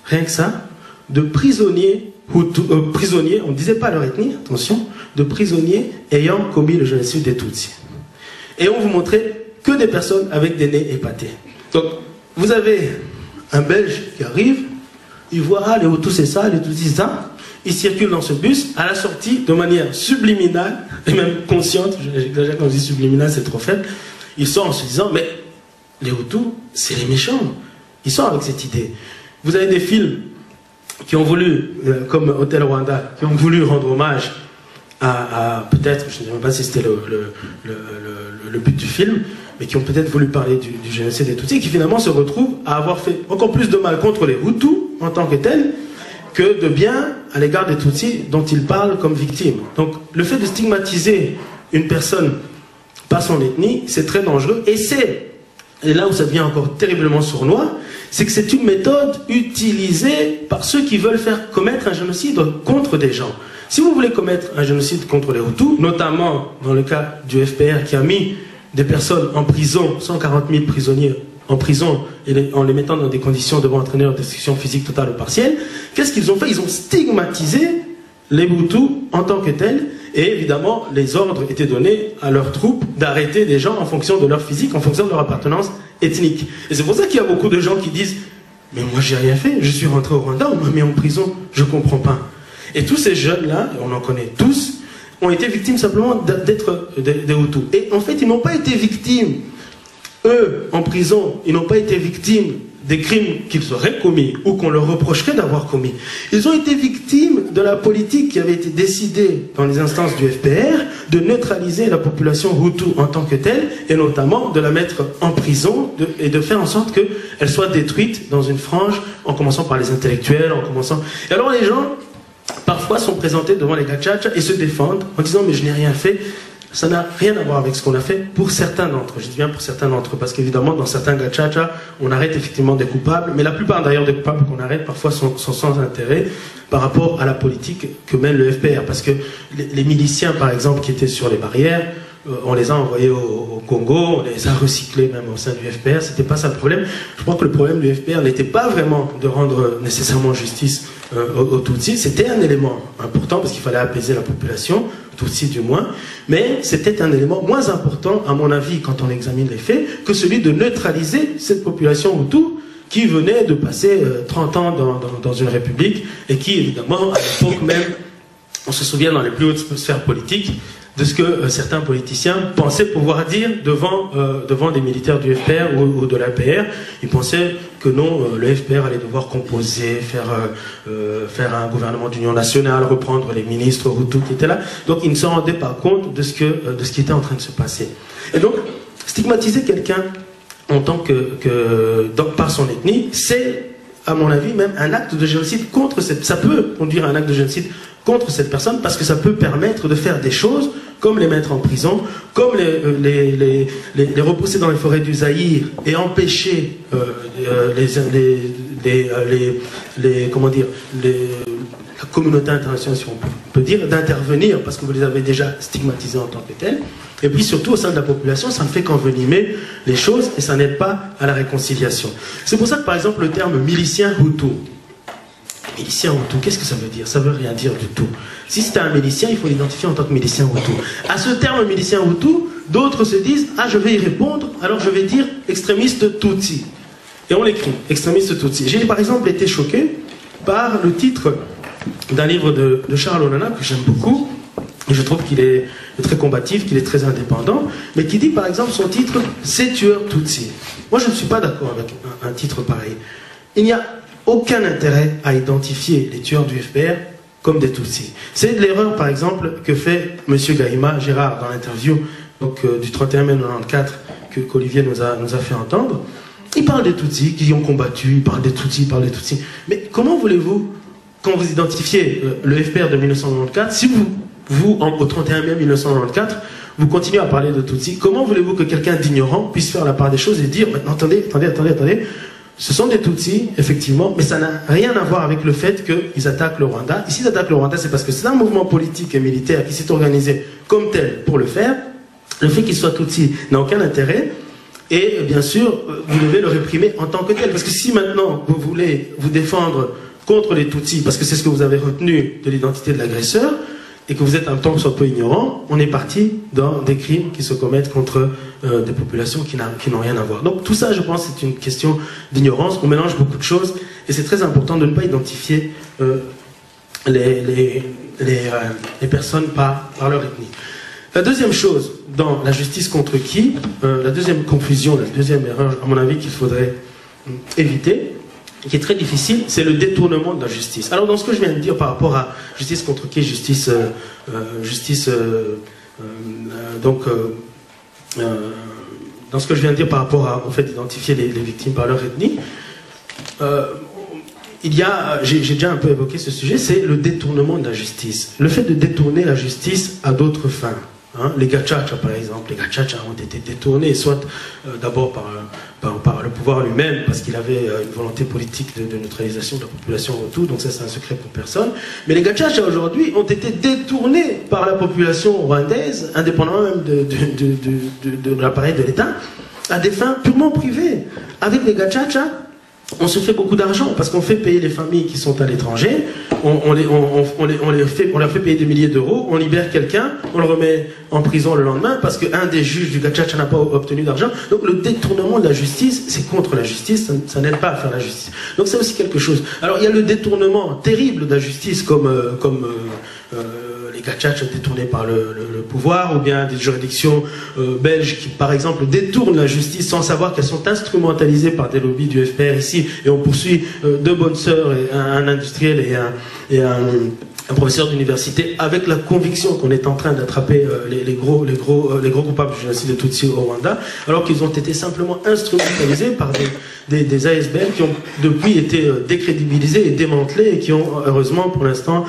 rien que ça, de prisonniers, prisonniers, on ne disait pas leur ethnie, attention, de prisonniers ayant commis le génocide des Tutsis. Et on vous montrait que des personnes avec des nez épatés. Donc, vous avez un Belge qui arrive, il voit, ah, les Hutus c'est ça, les Tutsis c'est ça, il circule dans ce bus, à la sortie, de manière subliminale, et même consciente, j'exagère quand je dis subliminale, c'est trop faible, il sort en se disant, mais les Hutus, c'est les méchants. Ils sortent avec cette idée. Vous avez des films qui ont voulu, comme Hotel Rwanda, qui ont voulu rendre hommage à peut-être, je ne sais même pas si c'était le but du film, mais qui ont peut-être voulu parler du génocide des Tutsis, et qui finalement se retrouvent à avoir fait encore plus de mal contre les Hutus en tant que tels, que de bien à l'égard des Tutsis dont ils parlent comme victimes. Donc le fait de stigmatiser une personne par son ethnie, c'est très dangereux, et là où ça devient encore terriblement sournois, c'est que c'est une méthode utilisée par ceux qui veulent faire commettre un génocide contre des gens. Si vous voulez commettre un génocide contre les Hutus, notamment dans le cas du FPR qui a mis des personnes en prison, 140 000 prisonniers en prison, en les mettant dans des conditions devant entraîner leur destruction physique totale ou partielle, qu'est-ce qu'ils ont fait? Ils ont stigmatisé les Hutus en tant que tels, et évidemment, les ordres étaient donnés à leurs troupes d'arrêter des gens en fonction de leur physique, en fonction de leur appartenance ethnique. Et c'est pour ça qu'il y a beaucoup de gens qui disent « Mais moi, j'ai rien fait, je suis rentré au Rwanda, on m'a mis en prison, je comprends pas. » Et tous ces jeunes-là, et on en connaît tous, ont été victimes simplement d'être des Hutus. Et en fait, ils n'ont pas été victimes, eux, en prison, ils n'ont pas été victimes des crimes qu'ils auraient commis ou qu'on leur reprocherait d'avoir commis. Ils ont été victimes de la politique qui avait été décidée dans les instances du FPR de neutraliser la population Hutu en tant que telle et notamment de la mettre en prison et de faire en sorte qu'elle soit détruite dans une frange en commençant par les intellectuels, en commençant... Et alors les gens parfois sont présentés devant les Gacaca et se défendent en disant mais je n'ai rien fait. Ça n'a rien à voir avec ce qu'on a fait pour certains d'entre eux. Je dis bien pour certains d'entre eux, parce qu'évidemment, dans certains gachacha, on arrête effectivement des coupables, mais la plupart d'ailleurs des coupables qu'on arrête parfois sont sans intérêt par rapport à la politique que mène le FPR. Parce que les miliciens, par exemple, qui étaient sur les barrières, on les a envoyés au Congo, on les a recyclés même au sein du FPR, c'était pas ça le problème. Je crois que le problème du FPR n'était pas vraiment de rendre nécessairement justice aux Tutsis, c'était un élément important parce qu'il fallait apaiser la population, Tutsis du moins, mais c'était un élément moins important à mon avis quand on examine les faits que celui de neutraliser cette population Hutu qui venait de passer 30 ans dans une république et qui évidemment à l'époque même, on se souvient dans les plus hautes sphères politiques, de ce que certains politiciens pensaient pouvoir dire devant des militaires du FPR ou de l'APR. Ils pensaient que non, le FPR allait devoir composer, faire un gouvernement d'union nationale, reprendre les ministres Hutus qui étaient là. Donc ils ne se rendaient pas compte de ce qui était en train de se passer. Et donc, stigmatiser quelqu'un en tant donc par son ethnie, c'est, à mon avis, même un acte de génocide contre ça peut conduire à un acte de génocide contre cette personne parce que ça peut permettre de faire des choses comme les mettre en prison, comme les repousser dans les forêts du Zaïre et empêcher la communauté internationale, si on peut dire, d'intervenir parce que vous les avez déjà stigmatisés en tant que tels. Et puis surtout au sein de la population, ça ne fait qu'envenimer les choses et ça n'aide pas à la réconciliation. C'est pour ça que par exemple le terme milicien Hutu, milicien Hutu, qu'est-ce que ça veut dire? Ça veut rien dire du tout. Si c'était un milicien, il faut l'identifier en tant que milicien Hutu. À ce terme milicien Hutu, d'autres se disent « Ah, je vais y répondre, alors je vais dire extrémiste Tutsi ». Et on l'écrit, extrémiste Tutsi. J'ai par exemple été choqué par le titre d'un livre de Charles Onana que j'aime beaucoup, et je trouve qu'il est très combatif, qu'il est très indépendant, mais qui dit par exemple son titre « C'est tueur Tutsi ». Moi je ne suis pas d'accord avec un titre pareil. Il n'y a aucun intérêt à identifier les tueurs du FPR comme des Tutsis. C'est de l'erreur, par exemple, que fait M. Gaïma Gérard dans l'interview du 31 mai 1994 qu'Olivier nous a fait entendre. Il parle des Tutsis qui ont combattu, il parle des Tutsis, Mais comment voulez-vous, quand vous identifiez le FPR de 1994, si vous au 31 mai 1994, vous continuez à parler de Tutsis, comment voulez-vous que quelqu'un d'ignorant puisse faire la part des choses et dire, maintenant, attendez, ce sont des Tutsis, effectivement, mais ça n'a rien à voir avec le fait qu'ils attaquent le Rwanda. Et s'ils attaquent le Rwanda, c'est parce que c'est un mouvement politique et militaire qui s'est organisé comme tel pour le faire. Le fait qu'ils soient Tutsis n'a aucun intérêt. Et bien sûr, vous devez le réprimer en tant que tel. Parce que si maintenant vous voulez vous défendre contre les Tutsis, parce que c'est ce que vous avez retenu de l'identité de l'agresseur, et que vous êtes un tant soit peu ignorant, on est parti dans des crimes qui se commettent contre des populations qui n'ont rien à voir. Donc tout ça, je pense, c'est une question d'ignorance. On mélange beaucoup de choses et c'est très important de ne pas identifier les personnes par leur ethnie. La deuxième chose, dans la justice contre qui, la deuxième confusion, la deuxième erreur, à mon avis, qu'il faudrait éviter, qui est très difficile, c'est le détournement de la justice. Alors dans ce que je viens de dire par rapport à justice contre qui, dans ce que je viens de dire par rapport à au fait d'identifier les victimes par leur ethnie, j'ai déjà un peu évoqué ce sujet, c'est le détournement de la justice. Le fait de détourner la justice à d'autres fins. Hein, les gachacha, par exemple, les gachacha ont été détournés, soit d'abord par le pouvoir lui-même, parce qu'il avait une volonté politique de neutralisation de la population Hutu, donc ça c'est un secret pour personne. Mais les gachacha aujourd'hui ont été détournés par la population rwandaise, indépendamment même de l'appareil de l'État, à des fins purement privées. Avec les gachacha, on se fait beaucoup d'argent parce qu'on fait payer les familles qui sont à l'étranger, on leur fait payer des milliers d'euros, on libère quelqu'un, on le remet en prison le lendemain parce qu'un des juges du gachacha n'a pas obtenu d'argent. Donc le détournement de la justice, c'est contre la justice, ça n'aide pas à faire la justice. Donc c'est aussi quelque chose. Alors il y a le détournement terrible de la justice comme les Gachacha détournés par le pouvoir, ou bien des juridictions belges qui, par exemple, détournent la justice sans savoir qu'elles sont instrumentalisées par des lobbies du FPR ici, et on poursuit deux bonnes sœurs, un industriel et un professeur d'université, avec la conviction qu'on est en train d'attraper les gros coupables du génocide de Tutsi au Rwanda, alors qu'ils ont été simplement instrumentalisés par des ASBL qui ont depuis été décrédibilisés et démantelés, et qui ont heureusement pour l'instant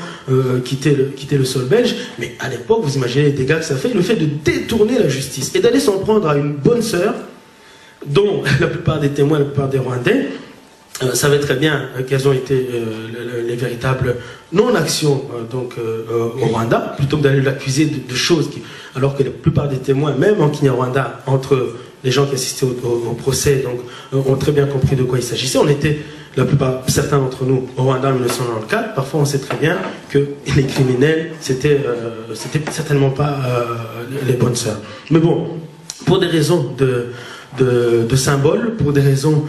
quitté le sol belge. Mais à l'époque, vous imaginez les dégâts que ça fait, le fait de détourner la justice et d'aller s'en prendre à une bonne sœur, dont la plupart des témoins, la plupart des Rwandais savaient très bien quelles ont été les véritables non-actions au Rwanda, plutôt que d'aller l'accuser de choses alors que la plupart des témoins, même en Kinyarwanda, entre les gens qui assistaient au procès, ont très bien compris de quoi il s'agissait. On était, certains d'entre nous, au Rwanda en 1994. Parfois, on sait très bien que les criminels, c'était certainement pas les bonnes sœurs. Mais bon, pour des raisons de symbole, pour des raisons...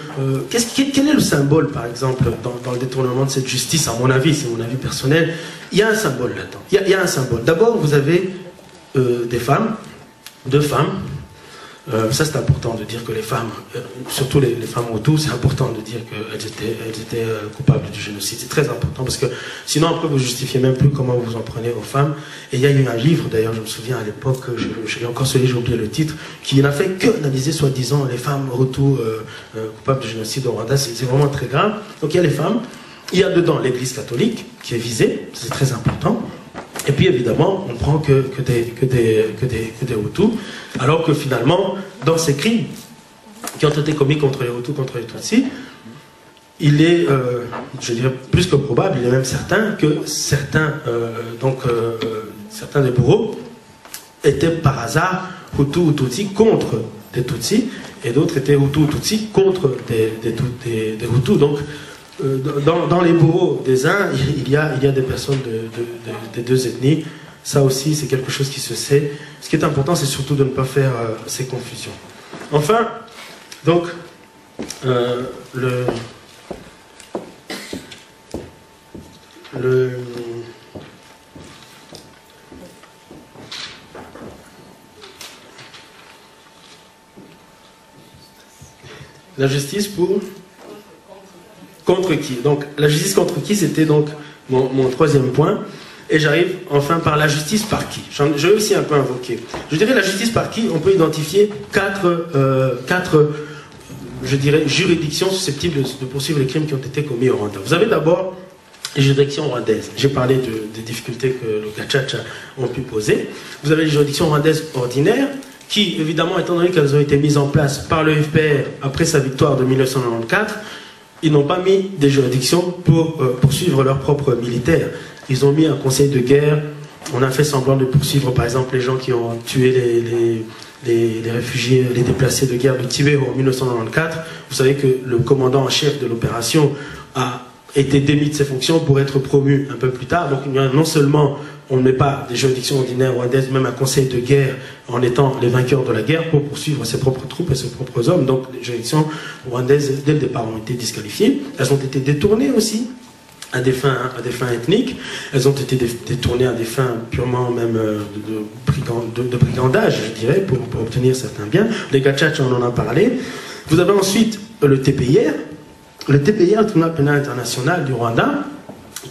quel est le symbole, par exemple, dans le détournement de cette justice? À mon avis, c'est mon avis personnel, il y a un symbole là-dedans. Il y a un symbole. D'abord, vous avez deux femmes, ça c'est important de dire que les femmes, surtout les femmes Hutus, c'est important de dire qu'elles étaient coupables du génocide. C'est très important, parce que sinon après vous justifiez même plus comment vous en prenez aux femmes. Et il y a eu un livre, d'ailleurs je me souviens à l'époque, je l'ai encore celui, j'ai oublié le titre, qui n'a fait que analyser soi-disant les femmes Hutus coupables du génocide au Rwanda. C'est vraiment très grave. Donc il y a les femmes, il y a dedans l'église catholique qui est visée, c'est très important. Et puis évidemment, on prend que des Hutus, alors que finalement, dans ces crimes qui ont été commis contre les Hutus, contre les Tutsis, il est, je dirais plus que probable, il est même certain que certains des bourreaux étaient par hasard Hutus ou Tutsis contre des Tutsis, et d'autres étaient Hutus ou Tutsis contre des Hutus. Donc, dans les bourreaux des uns, il y a des personnes des deux ethnies. Ça aussi, c'est quelque chose qui se sait. Ce qui est important, c'est surtout de ne pas faire ces confusions. Enfin, donc, la justice pour... Contre qui? Donc, la justice contre qui, c'était donc mon troisième point. Et j'arrive enfin par la justice par qui. Je vais aussi un peu invoquer. Je dirais la justice par qui, on peut identifier quatre je dirais, juridictions susceptibles de poursuivre les crimes qui ont été commis au Rwanda. Vous avez d'abord les juridictions rwandaises. J'ai parlé des difficultés que le Gachacha ont pu poser. Vous avez les juridictions rwandaises ordinaires, qui, évidemment, étant donné qu'elles ont été mises en place par le FPR après sa victoire de 1994, ils n'ont pas mis des juridictions pour poursuivre leurs propres militaires. Ils ont mis un conseil de guerre. On a fait semblant de poursuivre, par exemple, les gens qui ont tué les réfugiés, les déplacés de guerre de Tibet en 1994. Vous savez que le commandant en chef de l'opération a été démis de ses fonctions pour être promu un peu plus tard. Donc non seulement on ne met pas des juridictions ordinaires rwandaises, même un conseil de guerre en étant les vainqueurs de la guerre pour poursuivre ses propres troupes et ses propres hommes. Donc les juridictions rwandaises dès le départ ont été disqualifiées. Elles ont été détournées aussi à des fins ethniques. Elles ont été détournées à des fins purement même de brigandage, je dirais, pour obtenir certains biens. Les Gachacha, on en a parlé. Vous avez ensuite le TPIR. Le TPIR, le Tribunal pénal international du Rwanda,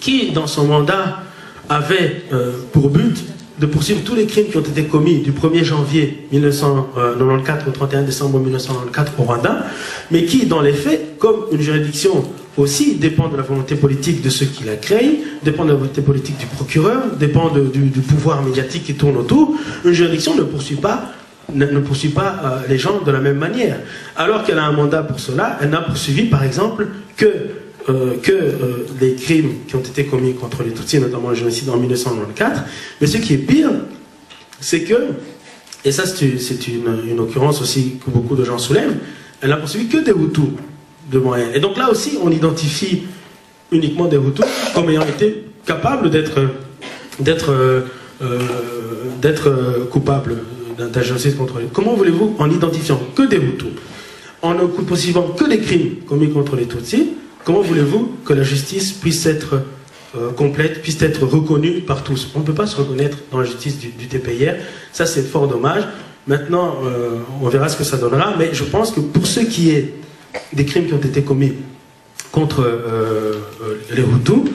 qui, dans son mandat, avait pour but de poursuivre tous les crimes qui ont été commis du 1er janvier 1994 au 31 décembre 1994 au Rwanda, mais qui, dans les faits, comme une juridiction aussi, dépend de la volonté politique de ceux qui la créent, dépend de la volonté politique du procureur, dépend du pouvoir médiatique qui tourne autour. Une juridiction ne poursuit pas les gens de la même manière. Alors qu'elle a un mandat pour cela, elle n'a poursuivi, par exemple, que les crimes qui ont été commis contre les Tutsis, notamment le génocide en 1994. Mais ce qui est pire, c'est que, et ça c'est une occurrence aussi que beaucoup de gens soulèvent, elle n'a poursuivi que des Hutus de moyens. Et donc là aussi, on identifie uniquement des Hutus comme ayant été capables d'être coupables d'un génocide contre les... Comment voulez-vous, en identifiant que des Hutus, en ne poursuivant que des crimes commis contre les Tutsis, comment voulez-vous que la justice puisse être complète puisse être reconnue par tous. On ne peut pas se reconnaître dans la justice du TPIR, ça c'est fort dommage. Maintenant, on verra ce que ça donnera, mais je pense que pour ce qui est des crimes qui ont été commis contre les Hutus,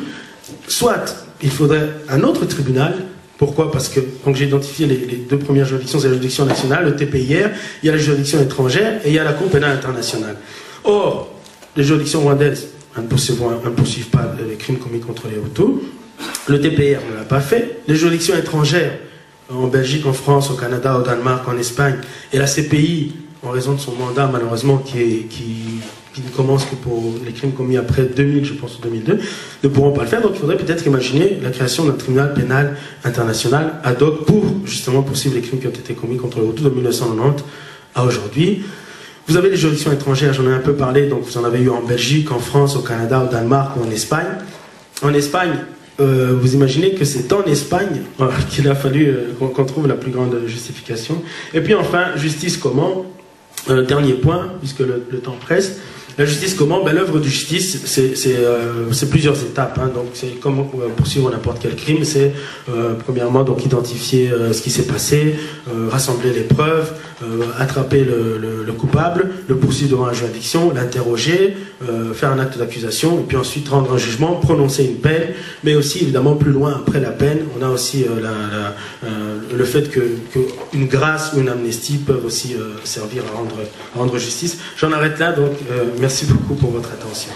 soit il faudrait un autre tribunal. Pourquoi? Parce que j'ai identifié les deux premières juridictions, c'est la juridiction nationale, le TPIR, il y a la juridiction étrangère et il y a la Cour pénale internationale. Or, les juridictions rwandaises ne poursuivent pas les crimes commis contre les Hutus, le TPIR ne l'a pas fait, les juridictions étrangères, en Belgique, en France, au Canada, au Danemark, en Espagne, et la CPI, en raison de son mandat malheureusement qui ne commence que pour les crimes commis après 2000, je pense, ou 2002, ne pourront pas le faire. Donc il faudrait peut-être imaginer la création d'un tribunal pénal international ad hoc pour justement poursuivre les crimes qui ont été commis contre les Hutus de 1990 à aujourd'hui. Vous avez les juridictions étrangères, j'en ai un peu parlé, donc vous en avez eu en Belgique, en France, au Canada, au Danemark ou en Espagne. En Espagne, vous imaginez que c'est en Espagne qu'il a fallu qu'on trouve la plus grande justification. Et puis enfin, justice comment? Dernier point, puisque le temps presse. La justice comment? L'œuvre de justice, c'est plusieurs étapes. Hein. Donc c'est comme poursuivre n'importe quel crime. C'est premièrement donc identifier ce qui s'est passé, rassembler les preuves, attraper le coupable, le poursuivre devant la juridiction, l'interroger, faire un acte d'accusation, et puis ensuite rendre un jugement, prononcer une peine, mais aussi évidemment plus loin après la peine, on a aussi le fait qu'une grâce ou une amnistie peuvent aussi servir à rendre justice. J'en arrête là, donc merci beaucoup pour votre attention.